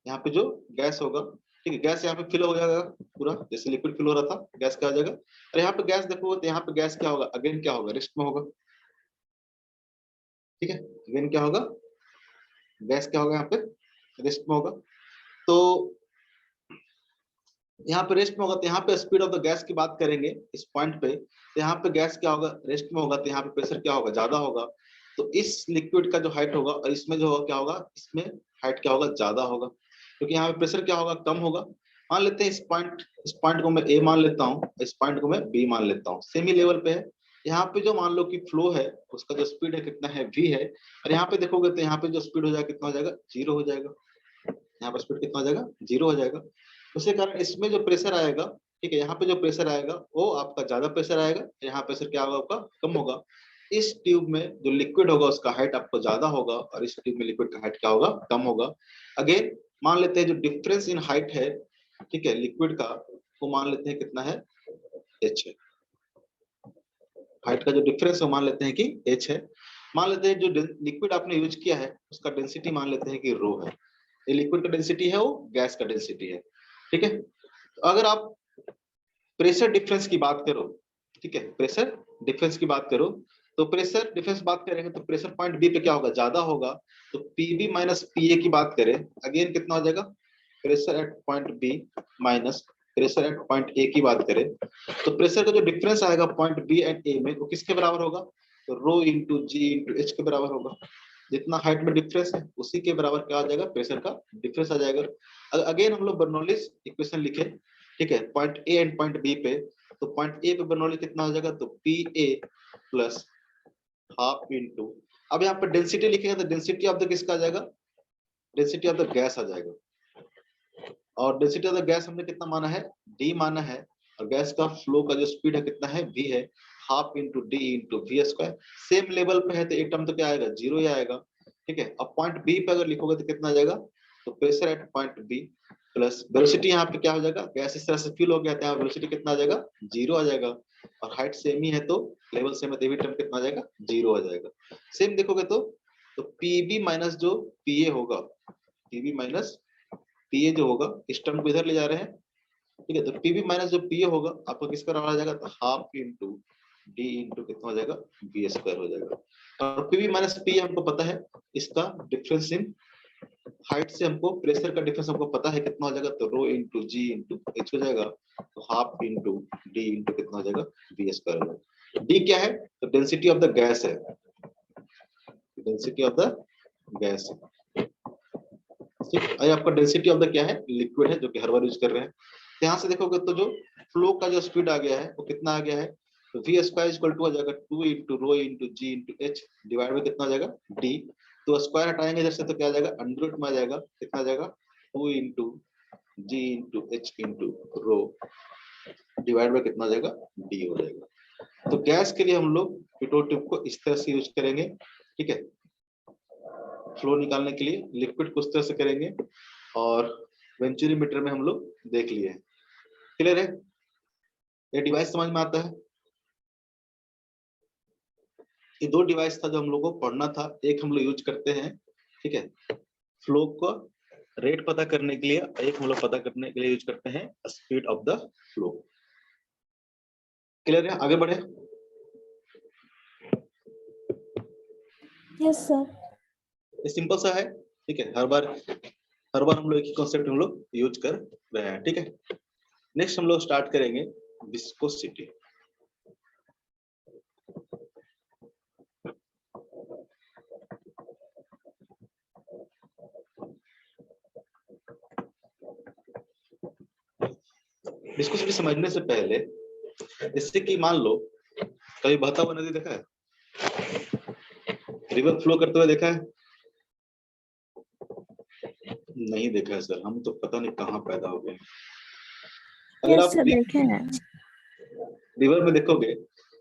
यहाँ पे जो गैस होगा, ठीक है, गैस यहाँ पे फिल हो जाएगा पूरा, जैसे लिक्विड फिल हो रहा था, गैस क्या हो जाएगा। और यहाँ पे गैस देखोगे तो यहाँ पे गैस क्या होगा, अगेन क्या होगा, रेस्ट में होगा। ठीक है, अगेन क्या होगा, गैस क्या होगा, यहाँ पे रेस्ट में होगा। तो यहाँ पे रेस्ट में होगा, तो यहाँ पे स्पीड ऑफ द गैस की बात करेंगे इस पॉइंट पे, तो यहाँ पे गैस क्या होगा, रेस्ट में होगा, तो यहाँ पे प्रेशर क्या होगा, ज्यादा होगा। तो इस लिक्विड का जो हाइट होगा और इसमें जो होगा क्या होगा, इसमें हाइट क्या होगा, ज्यादा होगा, क्योंकि यहाँ पे प्रेशर क्या होगा, कम होगा। मान लेते हैं इस पॉइंट को मैं ए मान लेता हूँ, इस पॉइंट को मैं बी मान लेता हूँ, सेमी लेवल पे है। यहाँ पे जो मान लो कि फ्लो है उसका जो स्पीड है कितना है, वी है। और यहाँ पे देखोगे तो यहाँ पे जो स्पीड हो जाएगा कितना हो जाएगा, जीरो हो जाएगा। यहाँ पर स्पीड कितना हो जाएगा, जीरो हो जाएगा। उसी कारण इसमें जो प्रेशर आएगा, ठीक है, यहाँ पे जो प्रेशर आएगा वो आपका ज्यादा प्रेशर आएगा, यहाँ प्रेशर क्या होगा, आपका कम होगा। इस ट्यूब में जो लिक्विड होगा उसका हाइट आपको ज्यादा होगा, और इस ट्यूब में लिक्विड का हाइट क्या होगा, कम होगा। अगेन मान लेते हैं जो डिफरेंस इन हाइट है, ठीक है, लिक्विड का, वो मान लेते हैं कितना है, एच है। हाइट का जो डिफरेंस है मान लेते हैं कि एच है। मान लेते हैं जो लिक्विड आपने यूज किया है उसका डेंसिटी मान लेते हैं कि रो है। ये लिक्विड का डेंसिटी है, वो गैस का डेंसिटी है। ठीक है, तो अगर आप प्रेशर डिफरेंस की बात करो, ठीक है, प्रेशर डिफरेंस की बात करो, तो प्रेशर डिफरेंस बात करेंगे तो प्रेशर पॉइंट बी पे क्या होगा, ज्यादा होगा। तो पीबी माइनस पीए की बात करें, अगेन कितना हो जाएगा, pressure at point B minus pressure at point A की बात करें, तो प्रेशर का जो डिफरेंस आएगा पॉइंट बी एंड ए में, वो किसके बराबर होगा, तो rho into g into h के बराबर होगा। जितना हाइट में डिफरेंस है उसी के बराबर क्या आ जाएगा, प्रेशर का डिफरेंस आ जाएगा। अगेन हम लोग बर्नौलीज इक्वेशन लिखे, ठीक है, point A and point B पे, तो पॉइंट ए पे बर्नौली कितना हो जाएगा, तो पी ए प्लस हाफ इंटू, अब यहाँ पर डेंसिटी लिखेंगे तो डेंसिटी ऑफ द किसका आ जाएगा, डेंसिटी ऑफ द गैस आ जाएगा। और डेंसिटी ऑफ द गैस हमने कितना माना है, डी माना है। और गैस का फ्लो का जो स्पीड है कितना है, वी है, half into d into v square. Same level पे है तो एक टर्म तो क्या आएगा, जीरो ही आएगा। ठीक है, अब पॉइंट बी पे अगर लिखोगे तो कितना आ जाएगा, तो pressure at point B plus velocity, यहाँ पे क्या हो जाएगा, गैस इस तरह से फिल हो गया था, वेलोसिटी कितना आ जाएगा, जीरो आ जाएगा। और हाइट सेम ही है तो लेवल सेम है तो टर्म कितना आ जाएगा, जीरो आ जाएगा। सेम देखोगे तो पीबी माइनस जो पीए होगा, पीबी माइनस पीए जो होगा, इस टर्म को इधर ले जा रहे हैं। ठीक है, तो पीबी माइनस जो पीए होगा आपको किस पर आ जाएगा, तो हाफ इंटू डी इंटू कितना हो जाएगा, बी स्क्वायर हो जाएगा। और पीबी माइनस पी हमको पता है, इसका डिफरेंस इन हाइट से हमको प्रेशर का डिफरेंस हमको पता है कितना हो जाएगा, तो rho into g into H हो जाएगा। तो हाफ इंटू डी इंटू कितना हो जाएगा, बी स्क्वायर हो जाएगा। डी क्या है, तो डेंसिटी ऑफ द गैस है, डेंसिटी ऑफ द गैस। ठीक है, आपका डेंसिटी ऑफ द क्या है, लिक्विड है, जो कि हर बार यूज कर रहे हैं। तो यहाँ से देखोगे तो जो फ्लो का जो स्पीड आ गया है वो कितना आ गया है, तो वी स्क्वायर इक्वल टू आ जाएगा 2 into rho into g into h divide में कितना आ जाएगा, डी। तो स्क्वायर हटाएंगे इधर से तो क्या आ जाएगा, अंडर रूट में आ जाएगा, कितना आ जाएगा, 2 into g into h into rho divide में कितना आ जाएगा, डी हो जाएगा। तो गैस के लिए हम लोग पिटोट ट्यूब को इस तरह से यूज करेंगे, ठीक है, फ्लो निकालने के लिए। लिक्विड को उस तरह से करेंगे, और वेंचुरी मीटर में हम लोग देख लिए। क्लियर है? ये डिवाइस समझ में आता है? ये दो डिवाइस था जो हम लोग को पढ़ना था। एक हम लोग यूज करते हैं, ठीक है, फ्लो को रेट पता करने के लिए, एक हम लोग पता करने के लिए यूज करते हैं speed of the flow. Clear है? आगे बढ़े। Yes sir. ये सिंपल सा है, ठीक है। हर बार हम लोग एक ही कॉन्सेप्ट हम लोग यूज कर रहे हैं, ठीक है। नेक्स्ट हम लोग स्टार्ट करेंगे विस्कोसिटी। विस्कोसिटी समझने से पहले, जैसे कि मान लो कभी बहता हुआ नदी देखा है, रिवर फ्लो करते हुए देखा है? नहीं देखा है सर, हम तो पता नहीं कहाँ पैदा हो गए। अगर यस आप सर देखे हैं। रिवर में देखोगे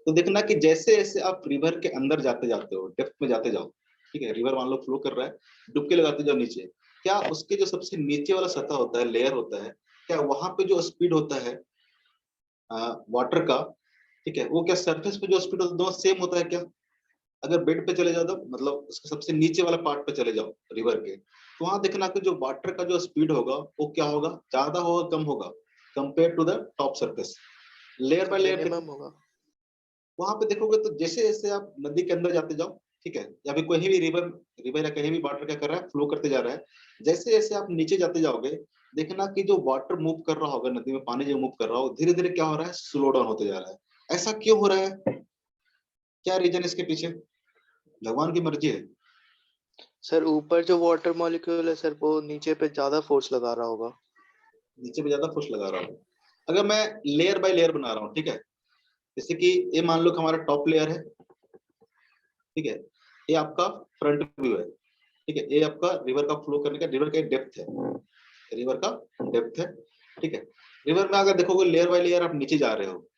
तो देखना कि जैसे जैसे आप रिवर के अंदर जाते जाते हो, डेप्थ में जाते जाओ, ठीक है, रिवर मान लो फ्लो कर रहा है, डुबकी लगाते जाओ नीचे, क्या उसके जो सबसे नीचे वाला सतह होता है, लेयर होता है, क्या वहां पे जो स्पीड होता है वाटर का, ठीक है, वो क्या सरफेस पे जो स्पीड होता है दोनों सेम होता है क्या? अगर बेड पे चले जाओ तो मतलब उसके सबसे नीचे वाला पार्ट पे चले जाओ रिवर के, तो वहां देखना कि जो वाटर का जो स्पीड होगा वो क्या होगा, ज्यादा होगा कम होगा compare to the top surface, layer by layer. Minimum होगा। वहां पे देखोगे तो जैसे जैसे आप नदी के अंदर जाते जाओ, ठीक है, या फिर कोई भी रिवर या कहीं भी वाटर क्या कर रहा है, फ्लो करते जा रहा है, जैसे जैसे आप नीचे जाते जाओगे देखना कि जो वाटर मूव कर रहा होगा, नदी में पानी जो मूव कर रहा होगा, धीरे धीरे क्या हो रहा है, स्लो डाउन होते जा रहा है। ऐसा क्यों हो रहा है? क्या रीजन इसके पीछे? भगवान की मर्जी है। सर ऊपर जो वाटर मॉलिक्यूल है सर, वो नीचे पे ज्यादा फोर्स लगा रहा होगा। नीचे पे ज्यादा फोर्स लगा रहा हूँ। अगर मैं लेयर बाय लेयर बना रहा हूँ, ठीक है, जैसे कि ये मान लो कि हमारा टॉप लेयर है, ठीक है, ये आपका फ्रंट व्यू है, ठीक है, ये आपका रिवर का फ्लो करने का, रिवर का डेप्थ है, रिवर का डेप्थ है, ठीक है। रिवर में अगर देखोगे लेयर बाय लेयर आप नीचे जा रहे हो,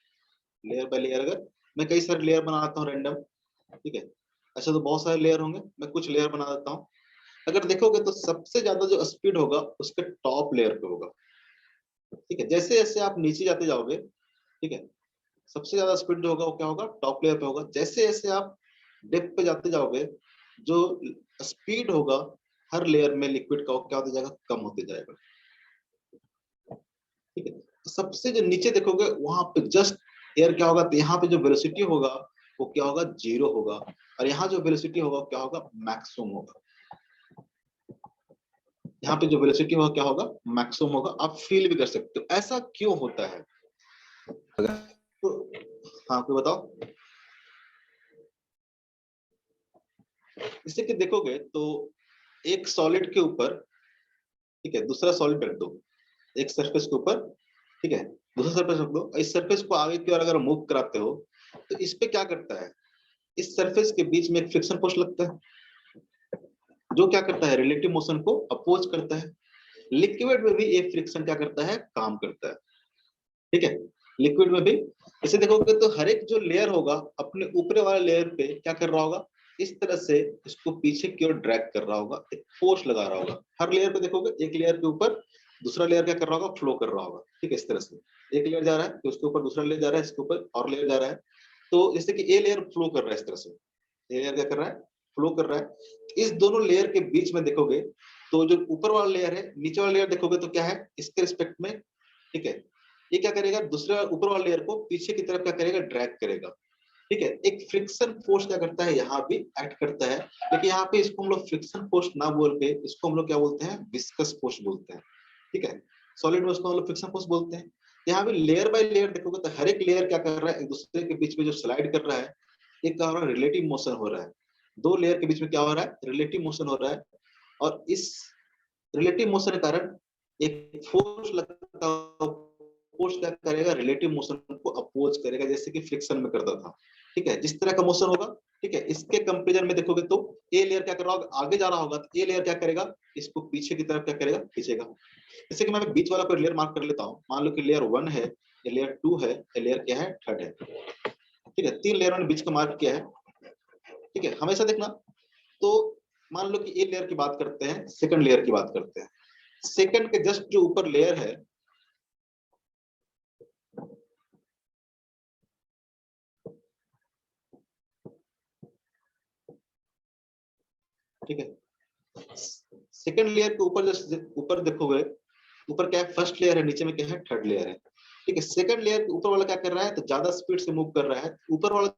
लेयर बाय लेयर, अगर मैं कई सारे लेयर बनाता हूँ रैंडम, ठीक है, ऐसे तो बहुत सारे लेयर होंगे, मैं कुछ लेयर बना देता हूँ। अगर देखोगे तो सबसे ज्यादा जो स्पीड होगा उसके टॉप लेयर पे होगा, ठीक है। जैसे जैसे आप नीचे जाते जाओगे, ठीक है, सबसे ज्यादा स्पीड जो होगा वो क्या होगा, टॉप लेयर पे होगा। जैसे जैसे आप डेप्थ पे जाते जाओगे, जो स्पीड होगा हर लेयर में लिक्विड का, वो क्या होता जाएगा, कम होते जाएगा, ठीक है। सबसे जो नीचे देखोगे वहां पे जस्ट एयर क्या होगा, तो यहाँ पे जो वेलोसिटी होगा वो क्या होगा, 0 होगा, और यहाँ जो वेलोसिटी होगा क्या होगा, मैक्सिमम होगा। यहाँ पे जो वेलोसिटी होगा क्या होगा, मैक्सिमम होगा। आप फील भी कर सकते हो ऐसा क्यों होता है। तो हाँ, कोई बताओ। इससे कि देखोगे तो एक सॉलिड के ऊपर, ठीक है, दूसरा सॉलिड रख दो, एक सरफेस के ऊपर, ठीक है, दूसरा सरफेस रख दो, इस सरफेस को आगे की ओर अगर मूव कराते हो तो इस पे क्या करता है, इस सरफेस के बीच में एक फ्रिक्शन फोर्स लगता है, जो क्या करता है, रिलेटिव मोशन को अपोज करता है। लिक्विड में भी एक फ्रिक्शन क्या करता है, काम करता है, ठीक है। लिक्विड में भी इसे देखोगे तो हर एक जो लेयर होगा अपने ऊपरी वाले लेयर पे क्या कर रहा होगा, इस तरह से इसको पीछे की ओर ड्रैग कर रहा होगा, एक फोर्स लगा रहा होगा। हर लेयर पे देखोगे एक लेयर के ऊपर दूसरा लेयर क्या कर रहा होगा, फ्लो कर रहा होगा, ठीक है। इस तरह से एक लेयर जा रहा है तो उसके ऊपर दूसरा लेयर जा रहा है, इसके ऊपर और लेयर जा रहा है, तो जैसे कि ए लेयर फ्लो कर रहा है, इस तरह से ए लेयर क्या कर रहा है, फ्लो कर रहा है। इस दोनों लेयर के बीच में देखोगे तो जो ऊपर वाला लेयर है, नीचे वाला लेयर देखोगे तो क्या है, इसके रिस्पेक्ट में, ठीक है, ये क्या करेगा, दूसरे ऊपर वाले लेयर को पीछे की तरफ क्या करेगा, ड्रैग करेगा, ठीक है। एक फ्रिक्शन फोर्स क्या करता है, यहाँ भी एक्ट करता है, लेकिन यहाँ पे इसको हम लोग फ्रिक्शन फोर्स ना बोल के इसको हम लोग क्या बोलते हैं, विस्कस फोर्स बोलते हैं, ठीक है। सॉलिड में उसको हम लोग फ्रिक्शन फोर्स बोलते हैं। यहाँ भी लेयर बाय लेयर देखोगे तो हर एक लेयर क्या कर रहा है, एक दूसरे के बीच में जो स्लाइड कर रहा है, एक क्या हो रहा है, रिलेटिव मोशन हो रहा है। दो लेयर के बीच में क्या हो रहा है, रिलेटिव मोशन हो रहा है, और इस रिलेटिव मोशन के कारण एक फोर्स लगता है, फोर्स क्या करेगा, रिलेटिव मोशन को अपोज करेगा, जैसे कि फ्रिक्शन में करता था, ठीक है। जिस तरह का मोशन होगा, ठीक है, इसके कंपैरिजन में देखोगे तो ए लेयर क्या कर रहा होगा, आगे जा रहा होगा, तो ए लेयर क्या करेगा, इसको पीछे की तरफ क्या करेगा, खींचेगा। जैसे कि मैं बीच वाला कोई लेयर मार्क कर लेता हूँ, मान लो कि लेयर 1 है, ये लेयर 2 है, ये लेयर क्या है, 3rd है, ठीक है, 3 लेयर मैंने बीच का मार्क किया है। ठीक है, हमेशा देखना, तो मान लो कि एक लेयर की बात करते हैं, सेकंड लेयर की बात करते हैं। सेकंड के जस्ट जो ऊपर लेयर है, ठीक है, सेकंड लेयर के ऊपर जस्ट ऊपर देखोगे, ऊपर क्या है, फर्स्ट लेयर है, नीचे में क्या है, थर्ड लेयर है। ठीक है, सेकंड लेयर के ऊपर वाला क्या कर रहा है, तो ज्यादा स्पीड से मूव कर रहा है, ऊपर वाला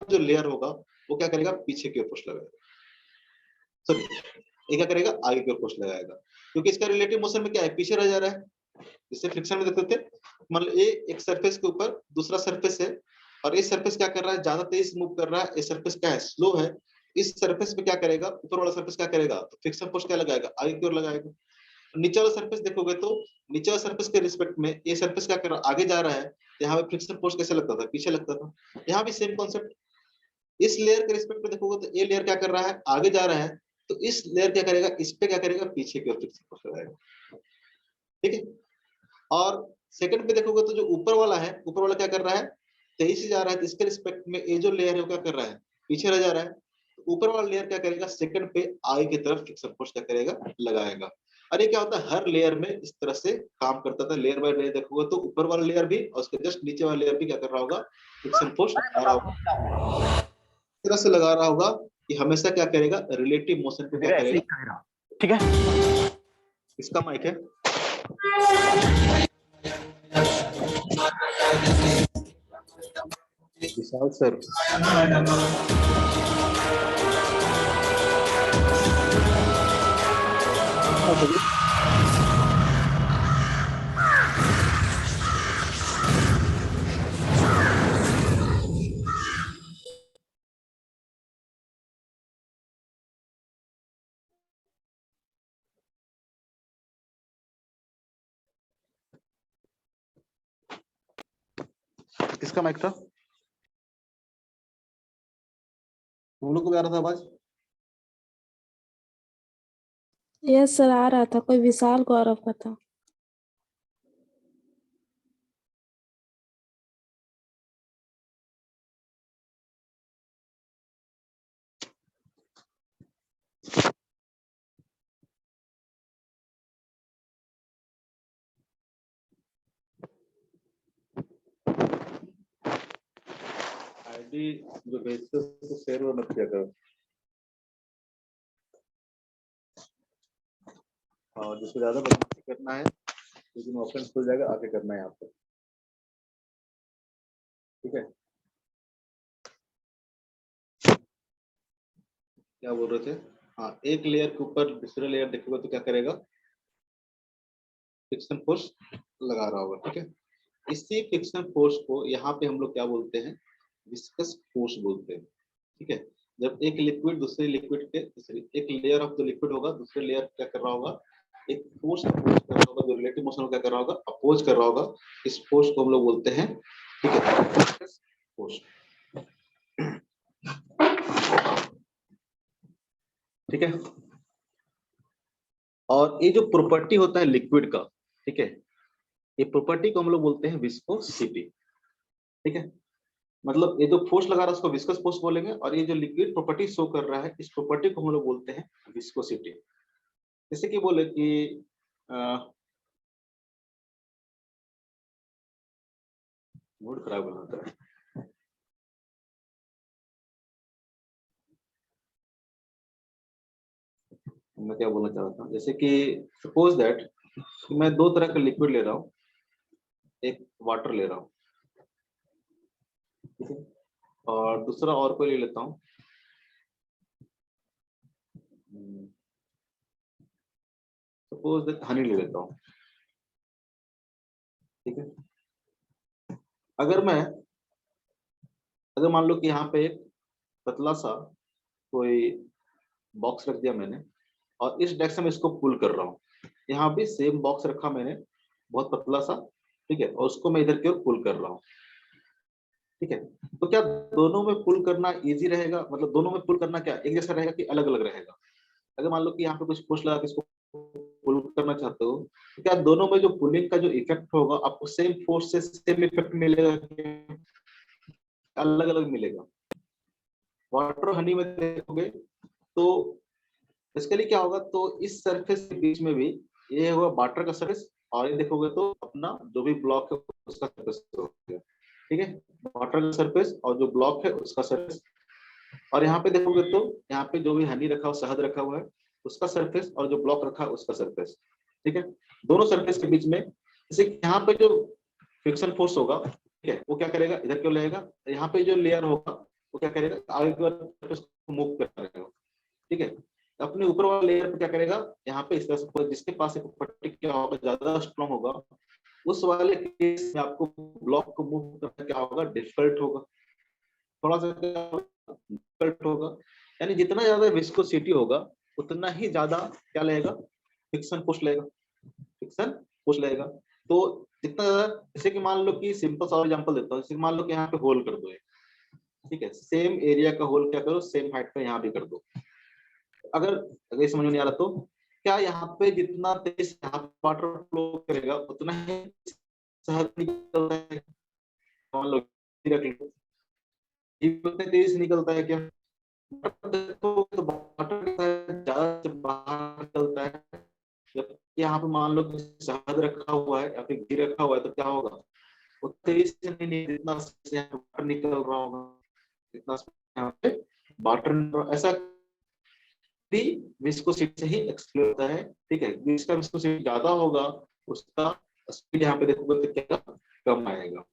जो लेयर होगा वो क्या करेगा, पीछे की ओर फोर्स लगाएगा, सॉरी ये क्या करेगा, आगे की ओर फोर्स लगाएगा, क्योंकि इसका रिलेटिव मोशन में क्या है, पीछे रह जा रहा है। इससे फ्रिक्शन में देखते थे, मतलब ये एक सरफेस के ऊपर दूसरा सरफेस है, और ये सरफेस क्या कर रहा है, ज्यादा तेज मूव कर रहा है, ये सरफेस क्या है, स्लो है। इस सरफेस पे क्या करेगा, ऊपर वाला सरफेस क्या करेगा, तो फ्रिक्शन फोर्स क्या लगाएगा, आगे की ओर लगाएगा। नीचे वाला सरफेस देखोगे तो नीचे वाला सरफेस के रिस्पेक्ट में ये सरफेस क्या कर रहा है, आगे जा रहा है, यहाँ पे फ्रिक्शन फोर्स कैसे लगता था, पीछे लगता था। यहाँ भी सेम कॉन्सेप्ट, इस लेयर के रिस्पेक्ट में देखोगे तो ये लेयर क्या कर रहा है, आगे जा रहा है, तो इस लेयर क्या करेगा, इस पे क्या करेगा, पीछे की ओर फ्रिक्शन फोर्स लगाएगा। ठीक है, और सेकंड पे देखोगे तो जो ऊपर वाला है, ऊपर वाला क्या कर रहा है, तेजी से जा रहा है, तो इसके रिस्पेक्ट में ये जो लेयर है वो क्या कर रहा है, पीछे रह जा रहा है। ऊपर वाला लेयर क्या करेगा, सेकंड पे आगे की तरफ फ्रिक्शन फोर्स क्या करेगा, लगाएगा। और ये क्या होता है, हर लेयर में इस तरह से काम करता था, लेयर बाय लेयर देखोगे तो ऊपर वाला लेयर भी और उसके जस्ट नीचे वाला लेयर भी क्या कर रहा होगा, फ्रिक्शन फोर्स लगा रहा होगा, इस तरह से लगा रहा होगा कि हमेशा क्या करेगा, रिलेटिव मोशन पे क्या करेगा। ठीक है, इसका माइक है, विशाल सर। किसका माइक था, तुम लोग को भी आ रहा था आवाज? यस सर, आ रहा था, कोई विशाल गौरव का था। आईडी जो भेजते हो तो शेयर वो मत किया करो, और जिसको ज्यादा बदमाशी करना है लेकिन ऑप्शन खुल जाएगा, आके करना है आपको। ठीक है, क्या बोल रहे थे, हाँ, एक लेयर के ऊपर दूसरे लेयर देखोगे तो क्या करेगा, फ्रिक्शन फोर्स लगा रहा होगा। ठीक है, इसी फ्रिक्शन फोर्स को यहाँ पे हम लोग क्या बोलते हैं, विस्कस फोर्स बोलते हैं। ठीक है, जब एक लिक्विड दूसरे लिक्विड के, एक लेयर ऑफ द लिक्विड होगा, दूसरे लेयर क्या कर रहा होगा, एक फोर्स अपोज कर रहा होगा, जो रिलेटिव मोशन क्या कर रहा होगा, अपोज कर रहा होगा, इस फोर्स को हम लोग बोलते हैं, ठीक है, विस्कस फोर्स। ठीक है, और ये जो प्रॉपर्टी होता है लिक्विड का, ठीक है, ये प्रॉपर्टी को हम लोग बोलते हैं विस्कोसिटी। ठीक है, मतलब ये जो फोर्स लगा रहा है उसको विस्कस फोर्स बोलेंगे, और ये जो लिक्विड प्रॉपर्टी शो कर रहा है, इस प्रॉपर्टी को हम लोग बोलते हैं विस्कोसिटी। जैसे कि बोले कि मूड खराब बनाता है, मैं क्या बोलना चाह रहा था, जैसे कि सपोज दैट मैं दो तरह का लिक्विड ले रहा हूँ, एक वाटर ले रहा हूँ, ठीक है, और दूसरा और कोई ले लेता हूँ, सपोज दैट हनी ले लेता हूँ। ठीक है, अगर मान लो कि यहाँ पे एक पतला सा कोई बॉक्स रख दिया मैंने, और इस डायरेक्शन में इसको पुल कर रहा हूँ, यहाँ भी सेम बॉक्स रखा मैंने बहुत पतला सा, ठीक है, और उसको मैं इधर की ओर पुल कर रहा हूँ। ठीक है, तो क्या दोनों में पुल करना इजी रहेगा, मतलब दोनों में पुल करना क्या एक जैसा रहेगा कि अलग अलग रहेगा? अगर मान लो कि यहाँ पे कुछ फोर्स लगा के इसको पुल करना चाहते हो, तो क्या दोनों में जो पुलिंग का जो इफेक्ट होगा आपको सेम फोर्स से सेम इफेक्ट मिलेगा? अलग अलग मिलेगा। वाटर हनी में देखोगे तो इसके लिए क्या होगा, तो इस सरफेस के बीच में भी ये होगा वाटर का सरफेस, और ये देखोगे तो अपना जो भी ब्लॉक है उसका सरफेस हो गया। ठीक है, वाटर का सरफेस और जो ब्लॉक है उसका सरफेस। और यहाँ पे देखोगे तो यहाँ पे जो भी हनी रखा हुआ, शहद रखा हुआ है उसका सरफेस, और जो ब्लॉक रखा है उसका सरफेस। ठीक है, दोनों सरफेस के बीच में जैसे यहाँ पे जो फ्रिक्शन फोर्स होगा, ठीक है, वो क्या करेगा, इधर क्यों लगेगा, यहाँ पे जो लेयर होगा वो क्या करेगा, आगे की ओर मूव करेगा। ठीक है, अपने ऊपर वाला लेयर पे क्या करेगा, यहाँ पे इस तरह से जिसके पास एक पट्टी क्या होगा, ज्यादा स्ट्रॉन्ग होगा, उस वाले केस में आपको ब्लॉक को मूव करना क्या होगा, डिफिकल्ट होगा, थोड़ा सा डिफिकल्ट होगा। यानी जितना ज्यादा विस्कोसिटी होगा उतना ही ज्यादा क्या लगेगा, फ्रिक्शन फोर्स लगेगा, फ्रिक्शन फोर्स लगेगा। तो जितना ज्यादा, जैसे कि मान लो कि सिंपल सा एग्जांपल देता हूँ, जैसे मान लो कि यहाँ पे होल कर दो, ठीक है, सेम एरिया का होल क्या करो, सेम हाइट पे यहाँ भी कर दो। अगर अगर समझ में नहीं आ रहा तो क्या यहाँ पे जितना तेज वाटर फ्लो करेगा उतना ही शहद निकलता है, मान लो रख लो, ये उतने तेज से निकलता है क्या, देखो तो वाटर ज्यादा से बाहर निकलता है। जब यहाँ पे मान लो कि शहद रखा हुआ है या फिर घी रखा हुआ है तो क्या होगा, वो तेज से नहीं, जितना से यहाँ पे वाटर निकल रहा होगा जितना यहाँ पे वाटर, ऐसा भी विस्कोसिटी से ही एक्सप्लोर होता है। ठीक है, जिसका विस्कोसिटी ज्यादा होगा उसका स्पीड यहाँ पे देखोगे तो क्या कम आएगा।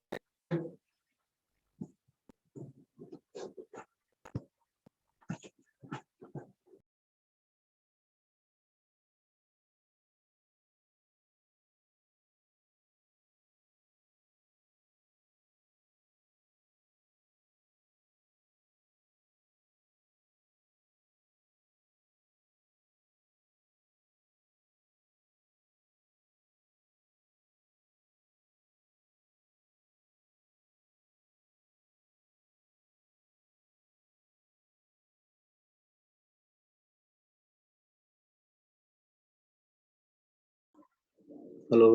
हेलो,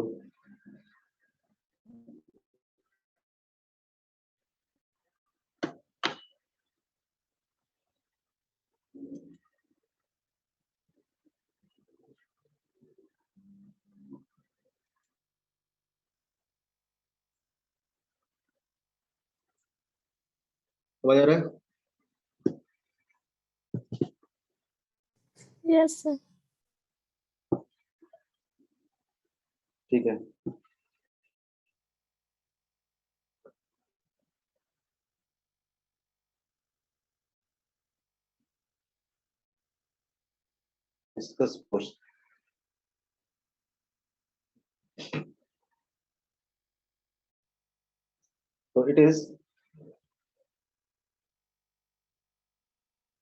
आवाज आ रहा है? Yes sir. ठीक है, डिस्कस फोर्स। तो इट इज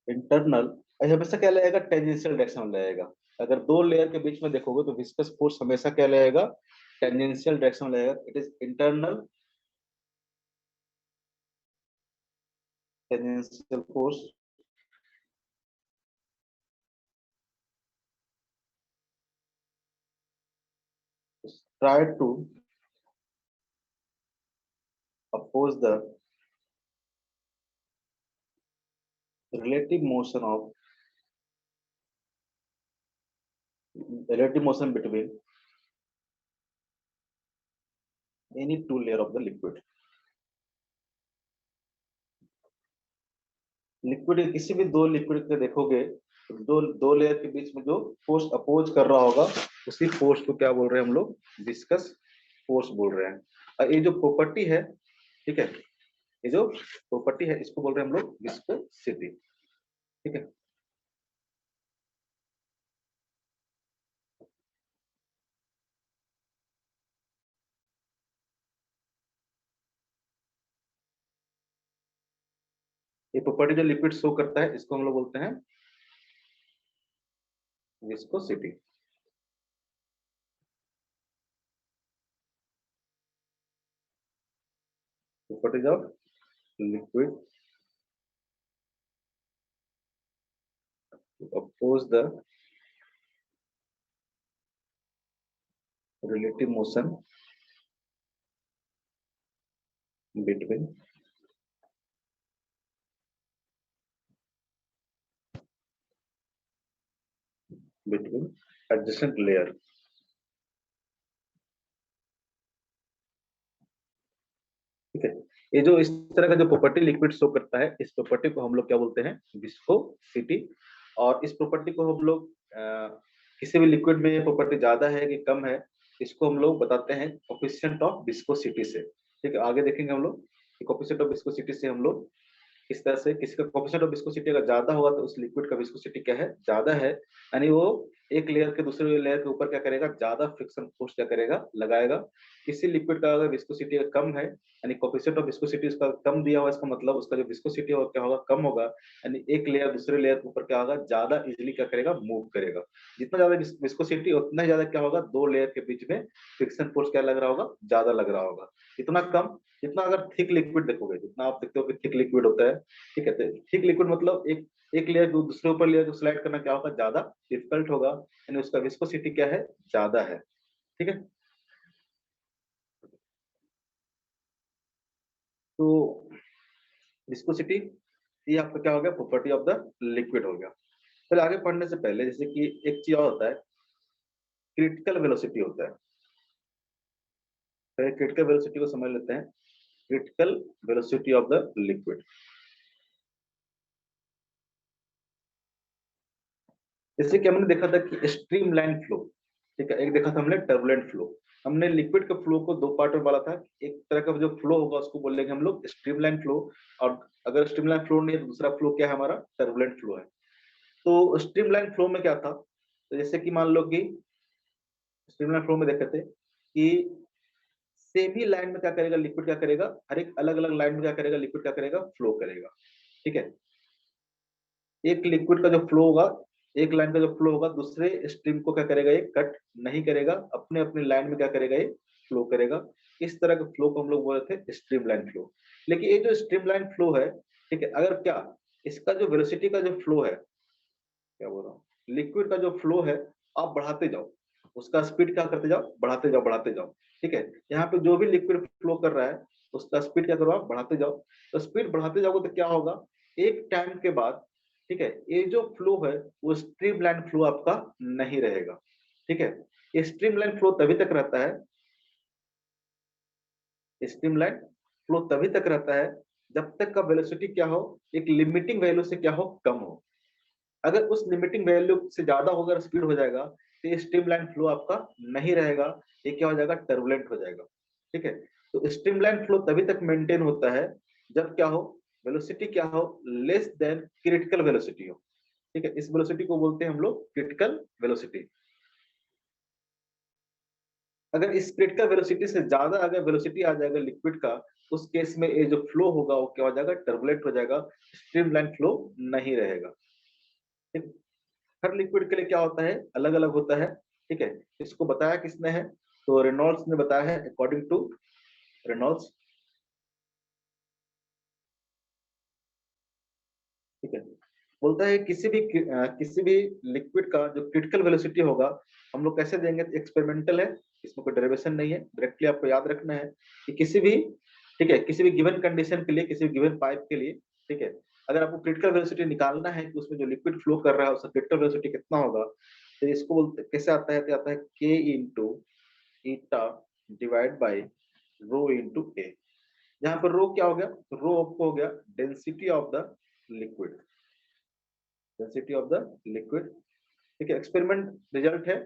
इंटरनल, हमेशा क्या लगेगा, टेंजेंशियल डायरेक्शन में लगेगा। अगर दो लेयर के बीच में देखोगे तो विस्कस फोर्स हमेशा क्या लगेगा, टेंजेंशियल डायरेक्शन में लगेगा। It is internal tangential force try to oppose the relative motion of relative motion between any two layer of the liquid। Liquid, किसी भी दो लिक्विड के देखोगे तो दो दो लेयर के बीच में जो फोर्स अपोज कर रहा होगा उसी फोर्स को क्या बोल रहे हैं हम लोग, विस्कस फोर्स बोल रहे हैं। और ये जो प्रॉपर्टी है, ठीक है, ये जो प्रॉपर्टी है इसको बोल रहे हैं हम लोग विस्कोसिटी। ठीक है, ये प्रॉपर्टी जो लिक्विड शो करता है इसको हम लोग बोलते हैं viscosity. Properties of liquid oppose the relative motion between between adjacent layer. ठीक है, ये जो इस तरह का जो प्रॉपर्टी लिक्विड शो करता है, इस प्रॉपर्टी को हम लोग क्या बोलते हैं, विस्कोसिटी। और इस प्रॉपर्टी को हम लोग किसी भी लिक्विड में प्रॉपर्टी ज्यादा है कि कम है, इसको हम लोग बताते हैं कोफिशिएंट ऑफ विस्कोसिटी से। ठीक है, आगे देखेंगे हम लोग कोफिशिएंट ऑफ विस्कोसिटी से हम लोग इस तरह से, किसी का कोफिशिएंट ऑफ विस्कोसिटी अगर ज्यादा होगा तो उस लिक्विड का विस्कोसिटी क्या है, ज्यादा है, यानी वो एक लेयर के दूसरे लेयर के ऊपर क्या करेगा, ज्यादा फ्रिक्शन फोर्स क्या करेगा, लगाएगा। किसी लिक्विड का अगर विस्कोसिटी कम है, यानी कोफिशिएंट ऑफ विस्कोसिटी उसका कम दिया हुआ, इसका मतलब उसका जो विस्कोसिटी होगा क्या होगा, कम होगा, यानी एक लेयर दूसरे लेयर के ऊपर क्या होगा, ज्यादा इजीली क्या करेगा, मूव करेगा। जितना ज्यादा विस्कोसिटी उतना ही ज्यादा क्या होगा, दो लेयर के बीच में फ्रिक्शन फोर्स क्या लग रहा होगा, ज्यादा लग रहा होगा। इतना कम, जितना अगर थिक लिक्विड देखोगे, जितना आप देखते हो कि थिक लिक्विड होता है, ठीक है, तो थिक लिक्विड मतलब एक लेयर दूसरे ऊपर लेयर को स्लाइड करना क्या होगा, ज्यादा डिफिकल्ट होगा, यानी उसका विस्कोसिटी क्या है, ज्यादा है। ठीक है, तो विस्कोसिटी ये आपका क्या हो गया, प्रॉपर्टी ऑफ द लिक्विड हो गया। फिर आगे पढ़ने से पहले जैसे कि एक चीज और होता है, क्रिटिकल वेलोसिटी होता है। फिर क्रिटिकल वेलोसिटी को समझ लेते हैं, critical velocity of the liquid. जैसे कि हमने देखा था कि स्ट्रीमलाइन फ्लो, ठीक है, एक देखा था हमने टर्बुलेंट फ्लो। हमने लिक्विड के फ्लो को दो पार्ट में बांटा था, एक तरह का जो फ्लो होगा उसको बोलेंगे हम लोग स्ट्रीमलाइन फ्लो, और अगर स्ट्रीमलाइन फ्लो नहीं है तो दूसरा फ्लो क्या है हमारा, टर्बुलेंट फ्लो है। तो स्ट्रीमलाइन फ्लो में क्या था, तो जैसे कि मान लो कि स्ट्रीमलाइन फ्लो में देखे थे कि सेम ही लाइन में क्या करेगा लिक्विड, क्या करेगा, हर एक अलग अलग लाइन में क्या करेगा लिक्विड, क्या करेगा, फ्लो करेगा। ठीक है, एक लिक्विड का जो फ्लो होगा, एक लाइन का जो फ्लो होगा, दूसरे स्ट्रीम को क्या करेगा, ये कट नहीं करेगा, अपने अपने लाइन में क्या करेगा, ये फ्लो करेगा। इस तरह के फ्लो को हम लोग बोल रहे थे स्ट्रीम लाइन फ्लो। लेकिन ये जो स्ट्रीम लाइन फ्लो है, ठीक है, अगर क्या इसका जो वेलोसिटी का जो फ्लो है, क्या बोल रहा हूँ, लिक्विड का जो फ्लो है, आप बढ़ाते जाओ, उसका स्पीड क्या करते जाओ, बढ़ाते जाओ, बढ़ाते जाओ। ठीक है, यहाँ पे जो भी लिक्विड फ्लो कर रहा है उसका स्पीड क्या करो, आप बढ़ाते जाओ। तो स्पीड बढ़ाते जाओगे तो क्या होगा, एक टाइम के बाद, ठीक है, ये जो फ्लो है वो स्ट्रीमलाइन फ्लो आपका नहीं रहेगा। ठीक है, ये स्ट्रीमलाइन फ्लो तभी तक रहता है, स्ट्रीमलाइन फ्लो तभी तक रहता है जब तक का वेलोसिटी क्या हो, एक लिमिटिंग वैल्यू से क्या हो, कम हो। अगर उस लिमिटिंग वैल्यू से ज्यादा होकर स्पीड हो जाएगा तो ये स्ट्रीमलाइन फ्लो आपका नहीं रहेगा, ये क्या हो जाएगा, टर्बुलेंट हो जाएगा। ठीक है, तो स्ट्रीमलाइन फ्लो तभी तक मेंटेन होता है जब क्या हो, वेलोसिटी क्या हो, लेस देन क्रिटिकल वेलोसिटी हो। ठीक है, इस वेलोसिटी को बोलते हैं हम लोग क्रिटिकल वेलोसिटी। अगर इस क्रिटिकल वेलोसिटी से ज्यादा अगर वेलोसिटी आ जाएगा लिक्विड का, उस केस में ये जो फ्लो होगा वो क्या हो जाएगा, टर्बुलेंट हो जाएगा, स्ट्रीमलाइन फ्लो नहीं रहेगा। ठीक, हर लिक्विड के लिए क्या होता है, अलग अलग होता है। ठीक है, इसको बताया किसने है, तो रेनॉल्ड्स ने बताया है, अकॉर्डिंग टू रेनॉल्ड्स। ठीक है, बोलता है किसी भी लिक्विड का जो क्रिटिकल वेलोसिटी होगा, हम लोग कैसे देंगे, एक्सपेरिमेंटल है, इसमें कोई डेरिवेशन नहीं है, डायरेक्टली आपको याद रखना है कि किसी भी, ठीक है, किसी भी गिवन कंडीशन के लिए, किसी भी गिवन पाइप के लिए, ठीक है, अगर आपको क्रिटिकल वेलोसिटी निकालना है कि उसमें जो लिक्विड फ्लो कर रहा है उसका क्रिटिकल वेलोसिटी कितना होगा, तो इसको बोलते कैसे आता है, तो आता है k into eta divide by rho into A. यहाँ पर रो क्या हो गया, तो रो आपको हो गया density of the liquid, density of the liquid. ठीक है, एक्सपेरिमेंट रिजल्ट है,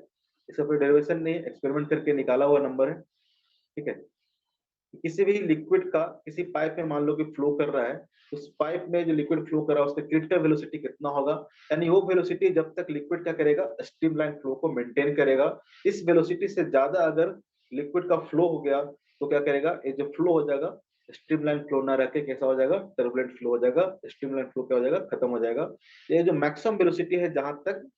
इसका कोई डेरिवेशन नहीं है, एक्सपेरिमेंट करके निकाला हुआ नंबर है। ठीक है, किसी भी लिक्विड का किसी पाइप में मान लो कि फ्लो कर रहा है, उस पाइप में जो लिक्विड फ्लो कर रहा है उसका क्रिटिकल वेलोसिटी कितना होगा, यानी वो वेलोसिटी जब तक लिक्विड क्या करेगा, स्ट्रीमलाइन फ्लो को मेंटेन करेगा। इस वेलोसिटी से ज्यादा अगर लिक्विड का फ्लो हो गया तो क्या करेगा, ये जो फ्लो हो जाएगा स्ट्रीमलाइन फ्लो ना रह के कैसा हो जाएगा, टर्बुलेंट फ्लो हो जाएगा, स्ट्रीमलाइन फ्लो क्या हो जाएगा, खत्म हो जाएगा। ये जो मैक्सिमम वेलोसिटी है जहां तक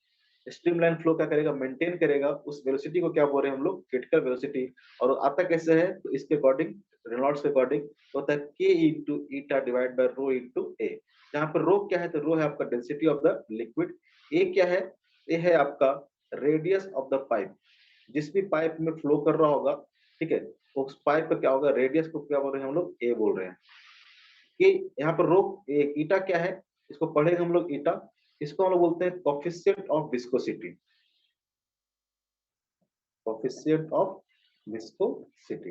स्ट्रीमलाइन फ्लो क्या करेगा, मेंटेन करेगा, उस वेलोसिटी को क्या बोल रहे हैं हम लोग, क्रिटिकल वेलोसिटी। और आता कैसे है, तो इसके अकॉर्डिंग, रेनॉल्ड्स के अकॉर्डिंग होता है k into eta divide by rho into A. जहां पर रो क्या है, तो रो है आपका density of the liquid, A क्या है, ए है आपका रेडियस ऑफ द पाइप, जिस भी पाइप में फ्लो कर रहा होगा, ठीक है, उस पाइप का क्या होगा, रेडियस को क्या बोल रहे हैं हम लोग, ए बोल रहे हैं। कि यहाँ पर रो ईटा क्या है, इसको पढ़ेंगे हम लोग ईटा, इसको हम लोग बोलते हैं coefficient of viscosity. Coefficient of viscosity,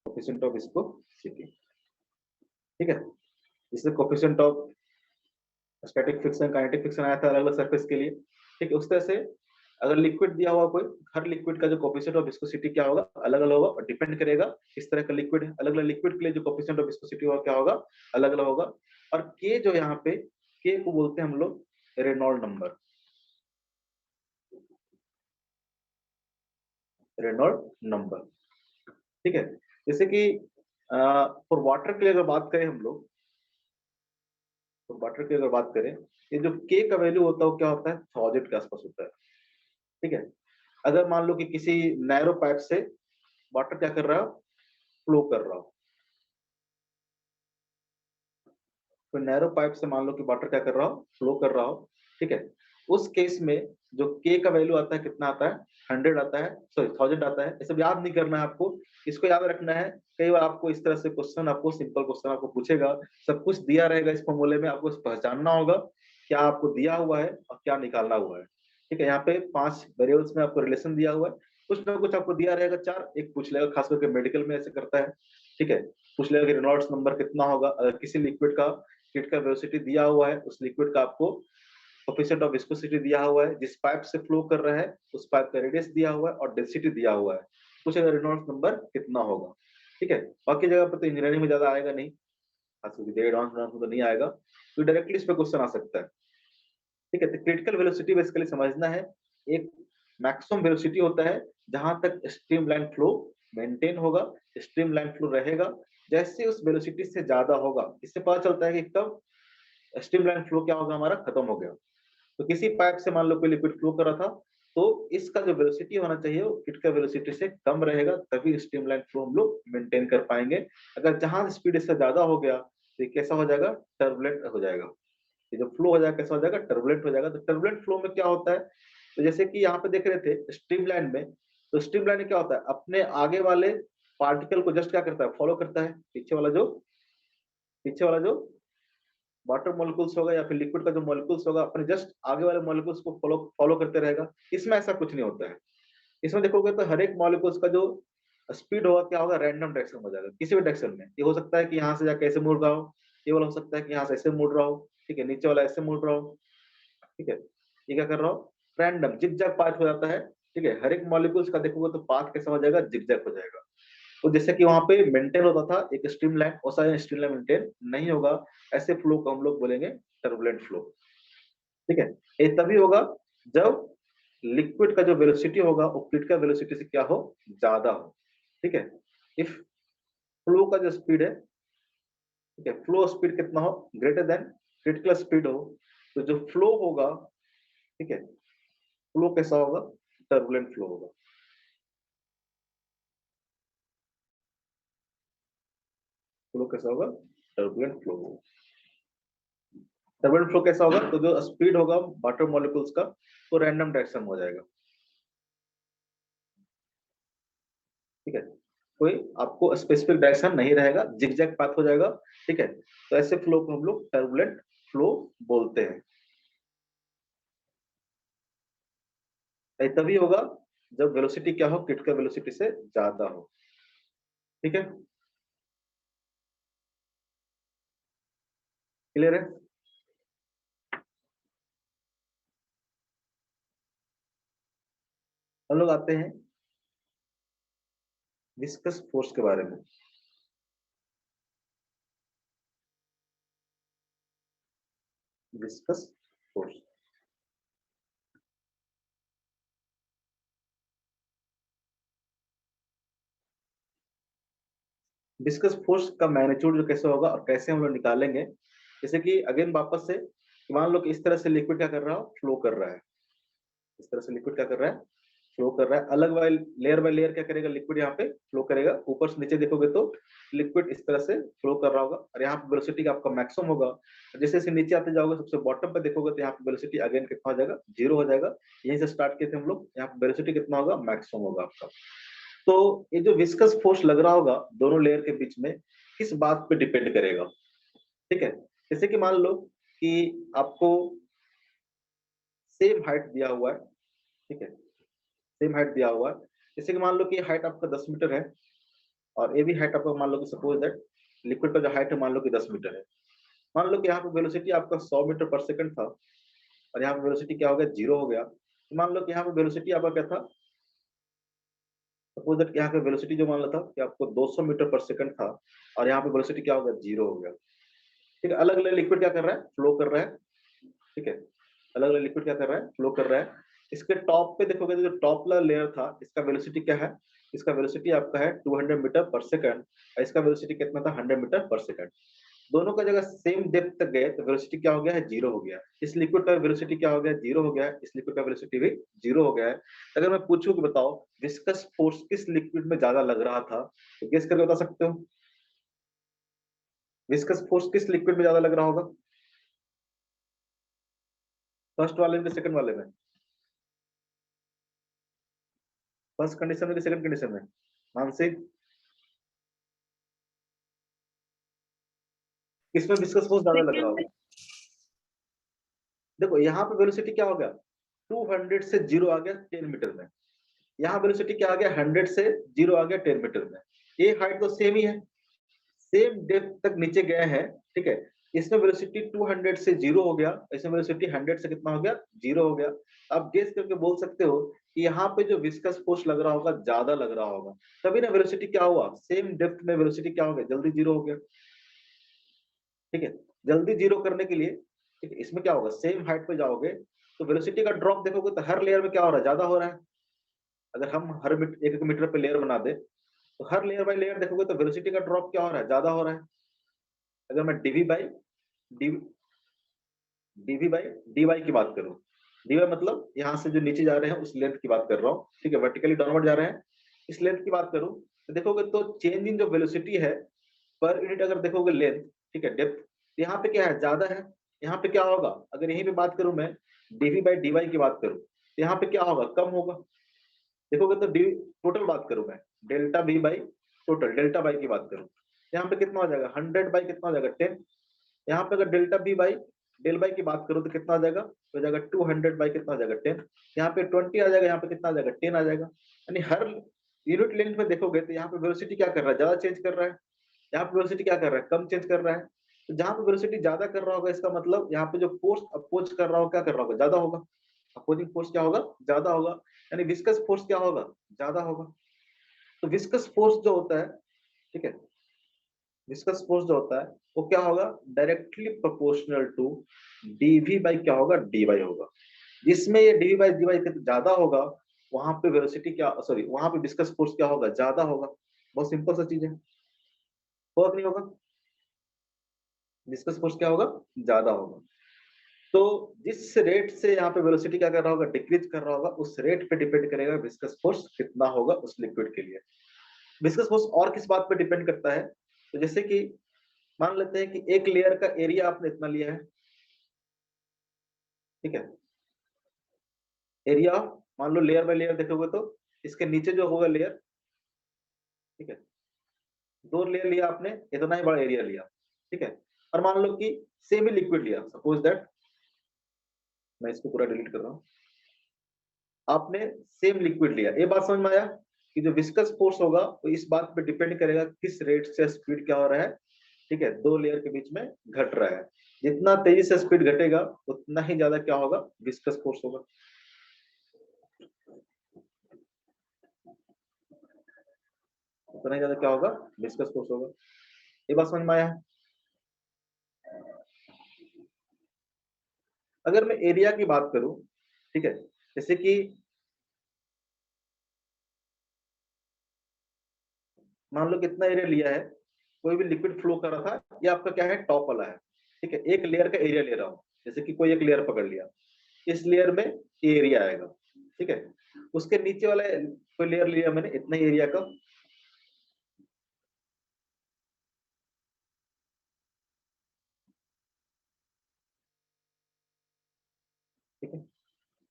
coefficient of viscosity, ठीक है। इससे coefficient of static friction, kinetic friction आया था अलग अलग सरफेस के लिए, ठीक है। उस तरह से अगर लिक्विड दिया हुआ कोई, हर लिक्विड का जो कोफिशिएंट ऑफ विस्कोसिटी क्या होगा, अलग अलग होगा, और डिपेंड करेगा इस तरह का लिक्विड, अलग अलग लिक्विड के लिए जो कोफिशिएंट ऑफ विस्कोसिटी होगा क्या होगा, अलग अलग होगा। और के जो यहाँ पे, के को बोलते हैं हम लोग रेनॉल्ड नंबर, रेनॉल्ड नंबर, ठीक है। जैसे कि फॉर वाटर के लिए अगर बात करें हम लोग, तो वाटर की अगर बात करें, ये जो के का वैल्यू होता है वो क्या होता है, 1000 के आसपास होता है, ठीक है। अगर मान लो कि किसी नैरो पाइप से वाटर क्या कर रहा है, फ्लो कर रहा हो, तो नैरो पाइप से मान लो कि वाटर क्या कर रहा हो, फ्लो कर रहा हो, ठीक है। उस केस में जो के का वैल्यू आता है कितना आता है, 100 आता है, सॉरी 1000 आता है। ये सब याद नहीं करना है आपको, इसको याद रखना है। कई बार आपको इस तरह से क्वेश्चन, आपको सिंपल क्वेश्चन आपको पूछेगा, सब कुछ दिया रहेगा इस फॉर्मूले में, आपको पहचानना होगा क्या आपको दिया हुआ है और क्या निकालना हुआ है, ठीक है। यहाँ पे 5 वेरिएबल्स में आपको रिलेशन दिया हुआ है, कुछ ना कुछ आपको दिया रहेगा, 4 एक पूछ लेगा, खास करके मेडिकल में ऐसे करता है, ठीक है। पूछ लेगा कि रेनॉल्ड्स नंबर कितना होगा, अगर किसी लिक्विड का क्रिटिकल वेलोसिटी दिया हुआ है, उस लिक्विड का आपको कोफिशिएंट ऑफ विस्कोसिटी दिया हुआ है, जिस पाइप से फ्लो कर रहा है उस पाइप का रेडियस दिया हुआ है और डेंसिटी दिया हुआ है, कुछ अगर रेनॉल्ड्स नंबर कितना होगा, ठीक है। बाकी जगह पर तो इंजीनियरिंग में ज्यादा आएगा नहीं, खास करके एडवांस में तो नहीं आएगा, तो डायरेक्टली इस पे क्वेश्चन आ सकता है, ठीक है। तो क्रिटिकल वेलोसिटी बेसिकली समझना है, एक मैक्सिमम वेलोसिटी होता है जहां तक स्ट्रीमलाइन फ्लो मेंटेन होगा, स्ट्रीमलाइन फ्लो रहेगा। जैसे उस वेलोसिटी से ज्यादा होगा, इससे पता चलता है कि कब स्ट्रीमलाइन फ्लो क्या होगा, हमारा खत्म हो गया। तो किसी पाइप से मान लो कोई लिक्विड फ्लो कर रहा था, तो इसका जो वेलोसिटी होना चाहिए वो क्रिटिकल वेलोसिटी से कम रहेगा, तभी स्ट्रीमलाइन फ्लो हम लोग मेंटेन कर पाएंगे। अगर जहां स्पीड इससे ज्यादा हो गया तो ये कैसा हो जाएगा, टर्बुलेंट हो जाएगा। ये जो फ्लो हो जाएगा कैसा हो जाएगा, टर्बुलेंट हो जाएगा। तो टर्बुलेंट फ्लो में क्या होता है, तो जैसे कि यहाँ पे देख रहे थे स्ट्रीमलाइन में, तो स्ट्रीमलाइन में क्या होता है, अपने आगे वाले पार्टिकल को जस्ट क्या करता है, फॉलो करता है। पीछे वाला जो वाटर मॉलिक्यूल्स होगा या फिर लिक्विड का जो मॉलिक्यूल्स होगा, अपने जस्ट आगे वाले मॉलिक्यूल्स को फॉलो करते रहेगा। इसमें ऐसा कुछ नहीं होता है। इसमें देखोगे तो हर एक मॉलिक्यूल्स का जो स्पीड होगा क्या होगा, रैंडम डायरेक्शन हो जाएगा, किसी भी डायरेक्शन में। ये हो सकता है कि यहाँ से जाके ऐसे मुड़ रहा हो, ये वाला हो सकता है कि यहाँ से ऐसे मुड़ रहा हो, ठीक है, नीचे वाला ऐसे मुड़ रहा हो, ठीक है। ये क्या कर रहा हो, रैंडम जिगजैग पाथ हो जाता है, ठीक है। हर एक मॉलिक्यूल्स का देखोगे तो पाथ कैसा हो जाएगा, जिगजैग हो जाएगा। तो जैसे कि वहां पे मेंटेन होता था एक स्ट्रीमलाइन, वैसा स्ट्रीमलाइन मेंटेन नहीं होगा। ऐसे फ्लो को हम लोग बोलेंगे टर्बुलेंट फ्लो, ठीक है। ये तभी होगा जब लिक्विड का जो वेलोसिटी होगा वो क्रिटिकल वेलोसिटी से क्या हो, ज्यादा हो, ठीक है। इफ फ्लो का जो स्पीड है, ठीक है, फ्लो स्पीड कितना हो, ग्रेटर देन क्रिटिकल स्पीड हो, तो जो फ्लो होगा, ठीक है, फ्लो कैसा होगा, टर्बुलेंट फ्लो होगा। फ्लो कैसा होगा, टर्बुलेंट फ्लो होगा। टर्बुलेंट फ्लो कैसा होगा, तो जो स्पीड होगा वाटर मॉलिक्यूल्स का वो रैंडम डायरेक्शन हो जाएगा, ठीक है। कोई आपको स्पेसिफिक डायरेक्शन नहीं रहेगा, जिगजैग पाथ हो जाएगा, ठीक है। तो ऐसे फ्लो को हम लोग टर्बुलेंट फ्लो बोलते हैं। ये तभी होगा जब वेलोसिटी क्या हो, क्रिटिकल वेलोसिटी से ज्यादा हो, ठीक है। क्लियर है। हम लोग आते हैं विस्कस फोर्स के बारे में। विस्कस फोर्स, विस्कस फोर्स का मैग्नीट्यूड जो कैसे होगा और कैसे हम लोग निकालेंगे। जैसे कि अगेन वापस से, मान लो कि इस तरह से लिक्विड क्या कर रहा हो, फ्लो कर रहा है। इस तरह से लिक्विड क्या कर रहा है, फ्लो कर रहा है। अलग वाइल लेयर बाय लेयर क्या करेगा, लिक्विड यहाँ पे फ्लो करेगा। ऊपर से नीचे देखोगे तो लिक्विड इस तरह से फ्लो कर रहा होगा और यहाँ पे वेलोसिटी का आपका मैक्सिमम होगा। जैसे जैसे नीचे आते जाओगे सबसे बॉटम पे देखोगे तो यहाँ पे वेलोसिटी अगेन कितना हो जाएगा, 0 हो जाएगा। यहीं से स्टार्ट किए थे हम लोग, यहाँ पे वेलोसिटी कितना होगा, मैक्सिमम होगा आपका। तो ये जो विस्कस फोर्स लग रहा होगा दोनों लेयर के बीच में, किस बात पे डिपेंड करेगा, ठीक है। जैसे कि मान लो कि आपको सेम हाइट दिया हुआ है, ठीक है, सेम हाइट दिया हुआ है। जैसे कि मान लो कि हाइट आपका 10 मीटर है और ये भी हाइट आपका मान लो कि सपोज दैट लिक्विड का जो हाइट है मान लो कि 10 मीटर है। मान लो कि यहाँ पे वेलोसिटी आपका 100 मीटर पर सेकंड था और यहाँ पे वेलोसिटी क्या हो गया, 0 हो गया। तो मान लो कि यहाँ पे वेलोसिटी आपका क्या था, सपोज दैट यहाँ पे वेलोसिटी जो मान लो था कि आपको 200 मीटर पर सेकंड था और यहाँ पे वेलोसिटी क्या हो गया, 0 हो गया। ठीक है, अलग अलग लिक्विड क्या कर रहा है, फ्लो कर रहा है, ठीक है, अलग अलग लिक्विड क्या कर रहा है, फ्लो कर रहा है। इसके टॉप पे देखोगे तो जो टॉप वाला लेयर था इसका वेलोसिटी क्या है, इसका वेलोसिटी आपका है 200 मीटर पर सेकंड और इसका वेलोसिटी कितना था, 100 मीटर पर सेकंड। दोनों का जगह सेम डेप्थ तक गए तो वेलोसिटी क्या हो गया है, 0 हो गया। इस लिक्विड का वेलोसिटी क्या हो गया, 0 हो गया है, इस लिक्विड का वेलोसिटी भी 0 हो गया है। अगर मैं पूछूं कि बताओ विस्कस फोर्स किस लिक्विड में ज्यादा लग रहा था, तो गेस करके बता सकते हो विस्कस फोर्स किस लिक्विड में ज्यादा लग रहा होगा, फर्स्ट वाले में, सेकंड वाले में, फर्स्ट कंडीशन में कि सेकंड कंडीशन में, मानसिक किसमें विस्कस फोर्स ज्यादा लग रहा होगा? देखो यहाँ पे वेलोसिटी क्या हो गया, 200 से 0 आ गया 10 मीटर में, यहाँ वेलोसिटी क्या आ गया, 100 से 0 आ गया 10 मीटर में। ये हाइट तो सेम ही है, सेम डेप्थ तक नीचे गए हैं, ठीक है। इसमें वेलोसिटी 200 से 0 हो गया, इसमें वेलोसिटी 100 से कितना हो गया, 0 हो गया। आप गेस करके बोल सकते हो कि यहाँ पे जो विस्कस फोर्स लग रहा होगा ज्यादा लग रहा होगा, तभी ना वेलोसिटी क्या हुआ, सेम डेप्थ में वेलोसिटी क्या हो गया, जल्दी 0 हो गया, ठीक है। जल्दी 0 करने के लिए, ठीक है, इसमें क्या होगा, सेम हाइट पे जाओगे तो वेलोसिटी का ड्रॉप देखोगे तो हर लेयर में क्या हो रहा है, ज्यादा हो रहा है। अगर हम हर एक एक मीटर पे लेयर बना दे तो हर लेयर बाय लेयर देखोगे तो वेलोसिटी का ड्रॉप क्या हो रहा है, ज्यादा हो रहा है। अगर मैं dv by dv by d y की बात करूं, डी वाई मतलब यहाँ से जो नीचे जा रहे हैं उस लेंथ की बात कर रहा हूँ, ठीक है, वर्टिकली डाउनवर्ड जा रहे हैं, इस लेंथ की बात करूं तो देखोगे तो चेंज इन जो वेलोसिटी है पर यूनिट अगर देखोगे लेंथ, ठीक है, डेप्थ, यहाँ पे क्या है, ज्यादा है। यहाँ पे क्या होगा, अगर यहीं पे बात करूं मैं डीवी बाई डी वाई की बात करूं तो यहाँ पे क्या होगा, कम होगा। देखोगे तो डी टोटल बात करूं मैं, delta we by total delta by की बात करूं, यहाँ पे कितना हो जाएगा, 100 बाई कितना हो जाएगा, 10। यहाँ पे अगर delta b by del by की बात करूं तो कितना आ जाएगा, तो जाएगा 200 बाई कितना आ जाएगा, 10। यहाँ पे 20 आ जाएगा, यहाँ पे कितना आ जाएगा, 10 आ जाएगा। यानी हर यूनिट लेंथ में देखोगे तो यहाँ पे वेलोसिटी क्या कर रहा है, ज्यादा चेंज कर रहा है, यहाँ पे वेलोसिटी क्या कर रहा है, कम चेंज कर रहा है। तो जहाँ पे वेलोसिटी ज्यादा कर रहा होगा इसका मतलब यहाँ पे जो फोर्स अपोज कर रहा होगा क्या कर रहा होगा, ज्यादा होगा, अपोजिंग फोर्स क्या होगा, ज्यादा होगा, यानी विस्कस फोर्स क्या होगा, ज्यादा होगा। तो विस्कस फोर्स जो होता है, ठीक है, विस्कस फोर्स जो होता है वो क्या होगा, directly proportional to dv by क्या होगा, डी वाई होगा। जिसमें ये डीवी बाई डी वाई ज्यादा होगा वहां पे वेलोसिटी क्या, सॉरी, वहां पे विस्कस फोर्स क्या होगा, ज्यादा होगा। बहुत सिंपल सा चीज है, होगा कि नहीं होगा, विस्कस फोर्स क्या होगा, ज्यादा होगा। तो जिस रेट से यहाँ पे वेलोसिटी क्या कर रहा होगा, डिक्रीज कर रहा होगा, उस रेट पे डिपेंड करेगा विस्कस फोर्स कितना होगा उस लिक्विड के लिए। विस्कस फोर्स और किस बात पे डिपेंड करता है, तो जैसे कि मान लेते हैं कि एक लेयर का एरिया आपने इतना लिया है, ठीक है, एरिया मान लो लेयर बाय लेयर देखोगे तो इसके नीचे जो होगा लेयर, ठीक है, 2 लेयर लिया आपने, इतना ही बड़ा एरिया लिया, ठीक है, और मान लो कि सेमी लिक्विड लिया, सपोज दैट, मैं इसको पूरा डिलीट कर रहा हूँ, आपने सेम लिक्विड लिया। ये बात समझ में आया कि जो विस्कस फोर्स होगा वो इस बात पे डिपेंड करेगा किस रेट से स्पीड क्या हो रहा है, ठीक है, 2 लेयर के बीच में घट रहा है। जितना तेजी से स्पीड घटेगा उतना ही ज्यादा क्या होगा, विस्कस फोर्स होगा। उतना ही ज्यादा क्या होगा, विस्कस फोर्स होगा। ये बात समझ में आया है। अगर मैं एरिया की बात करूं, ठीक है, जैसे कि मान लो कितना एरिया लिया है, कोई भी लिक्विड फ्लो कर रहा था, ये आपका क्या है, टॉप वाला है, ठीक है, एक लेयर का एरिया ले रहा हूं, जैसे कि कोई एक लेयर पकड़ लिया, इस लेयर में एरिया आएगा, ठीक है, उसके नीचे वाला कोई लेयर लिया मैंने इतना ही एरिया का, ठीक है,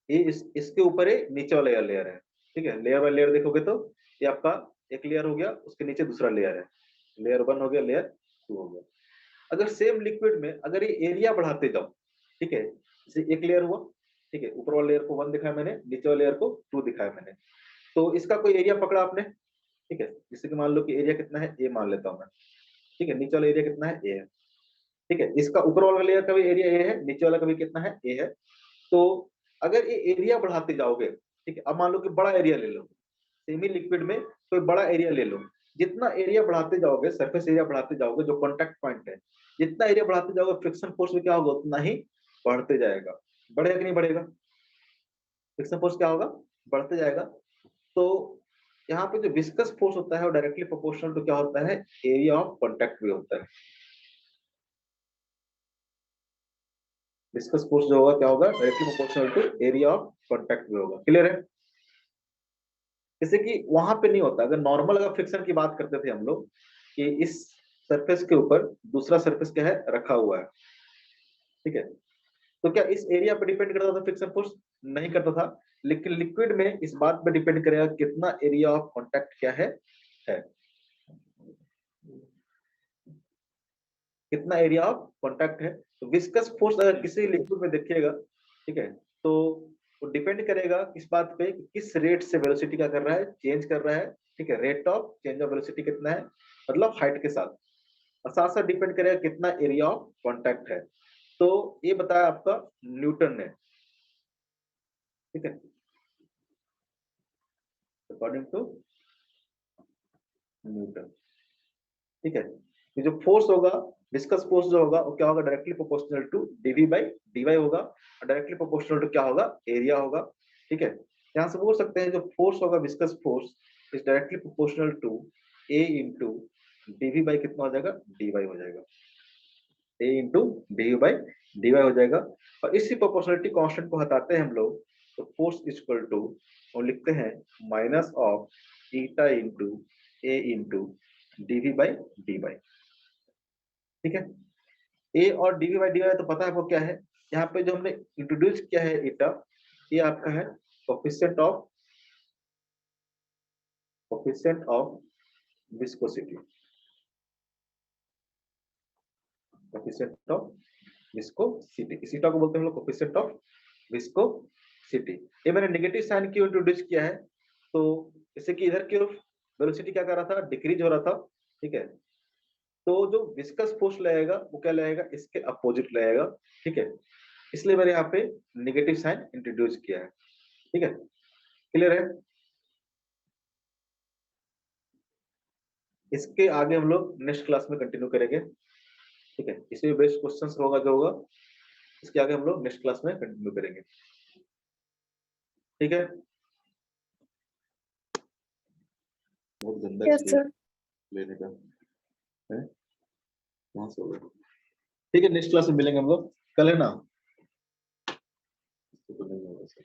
ये इसके ऊपर है नीचे वाला लेयर है, ठीक है, लेयर बाय लेयर देखोगे तो ये आपका एक लेयर हो गया, उसके नीचे दूसरा लेयर है, लेयर 1 हो गया, लेयर 2 हो गया। अगर सेम लिक्विड में अगर ये एरिया बढ़ाते जाओ, ठीक है, जैसे एक लेयर हुआ, ठीक है, ऊपर वाले लेयर को 1 दिखाया मैंने, नीचे वाले लेयर को 2 दिखाया मैंने। तो इसका कोई एरिया पकड़ा आपने, ठीक है, जैसे कि मान लो कि एरिया कितना है, ए मान लेता हूं मैं, ठीक है, नीचे वाला एरिया कितना है, ए है, ठीक है, इसका ऊपर वाला लेयर का भी एरिया ए है, नीचे वाला का भी कितना है, ए है। तो अगर ये एरिया बढ़ाते जाओगे, ठीक है, अब मान लो कि बड़ा एरिया ले लो, सेमी लिक्विड में कोई बड़ा एरिया ले लो, जितना एरिया बढ़ाते जाओगे, सरफेस एरिया बढ़ाते जाओगे, जो कॉन्टैक्ट पॉइंट है, जितना एरिया बढ़ाते जाओगे, फ्रिक्शन फोर्स भी क्या होगा, उतना ही बढ़ते जाएगा। बढ़ेगा कि नहीं बढ़ेगा, फ्रिक्शन फोर्स क्या होगा, बढ़ते जाएगा। तो यहाँ पे जो विस्कस फोर्स होता है वो डायरेक्टली प्रोपोर्शनल टू क्या होता है, एरिया ऑफ कॉन्टैक्ट भी होता है। विस्कस फोर्स जो होगा क्या होगा, directly proportional to area of contact भी होगा। क्लियर है? जैसे कि वहां पे नहीं होता, अगर नॉर्मल अगर फ्रिक्शन की बात करते थे हम लोग कि इस सरफेस के ऊपर दूसरा सरफेस क्या है, रखा हुआ है, ठीक है, तो क्या इस एरिया पे डिपेंड करता था फ्रिक्शन फोर्स? नहीं करता था। लेकिन लिक्विड में इस बात पे डिपेंड करेगा कितना एरिया ऑफ कांटेक्ट क्या है, कितना एरिया ऑफ कांटेक्ट है। तो विस्कस फोर्स अगर किसी लिक्विड में देखिएगा, ठीक है, तो वो डिपेंड करेगा किस बात पे, किस रेट से वेलोसिटी क्या कर रहा है, चेंज कर रहा है, ठीक है, rate of change of velocity कितना है, मतलब हाइट के साथ, और साथ साथ डिपेंड करेगा कितना एरिया ऑफ कांटेक्ट है। तो ये बताया आपका न्यूटन ने, ठीक है, अकॉर्डिंग टू न्यूटन, ठीक है। ये जो फोर्स होगा, विस्कस फोर्स जो होगा वो क्या होगा, directly proportional to dv by dy होगा, और डायरेक्टली प्रोपोर्शनल टू क्या होगा, एरिया होगा, ठीक है। यहां से बोल सकते हैं जो फोर्स होगा, viscous force is directly proportional to A into dv by कितना हो जाएगा, डीवाई हो जाएगा, A into dv by dy हो जाएगा। और इसी प्रोपोर्शनलिटी कांस्टेंट को हटाते हैं हम लोग, तो फोर्स इक्वल टू वो लिखते हैं minus of eta into A into dv by d by, ठीक है। ए और डीवी बाई डी बाई तो पता है आपको क्या है, यहाँ पे जो हमने इंट्रोड्यूस किया है ईटा, ये आपका है coefficient of viscosity, coefficient of viscosity, इस ईटा को बोलते हैं हम लोग कोफिशिएंट ऑफ विस्कोसिटी। ये मैंने नेगेटिव साइन क्यों इंट्रोड्यूस किया है, तो जैसे कि इधर की वेलोसिटी क्या कर रहा था, डिक्रीज हो रहा था, ठीक है, तो जो विस्कस फोर्स लगेगा वो क्या लगेगा, इसके अपोजिट लगेगा, ठीक है, इसलिए मैंने यहाँ पे नेगेटिव साइन इंट्रोड्यूस किया है, ठीक है। क्लियर है? इसके आगे हम लोग नेक्स्ट क्लास में कंटिन्यू करेंगे, ठीक है, इसमें बेस्ट क्वेश्चंस होगा जो होगा, इसके आगे हम लोग नेक्स्ट क्लास में कंटिन्यू करेंगे, ठीक है। बहुत गंदा यस सर। लेने का है, कहाँ से होगा, ठीक है, नेक्स्ट क्लास में मिलेंगे हम लोग, कल है ना, तो नहीं होगा सर।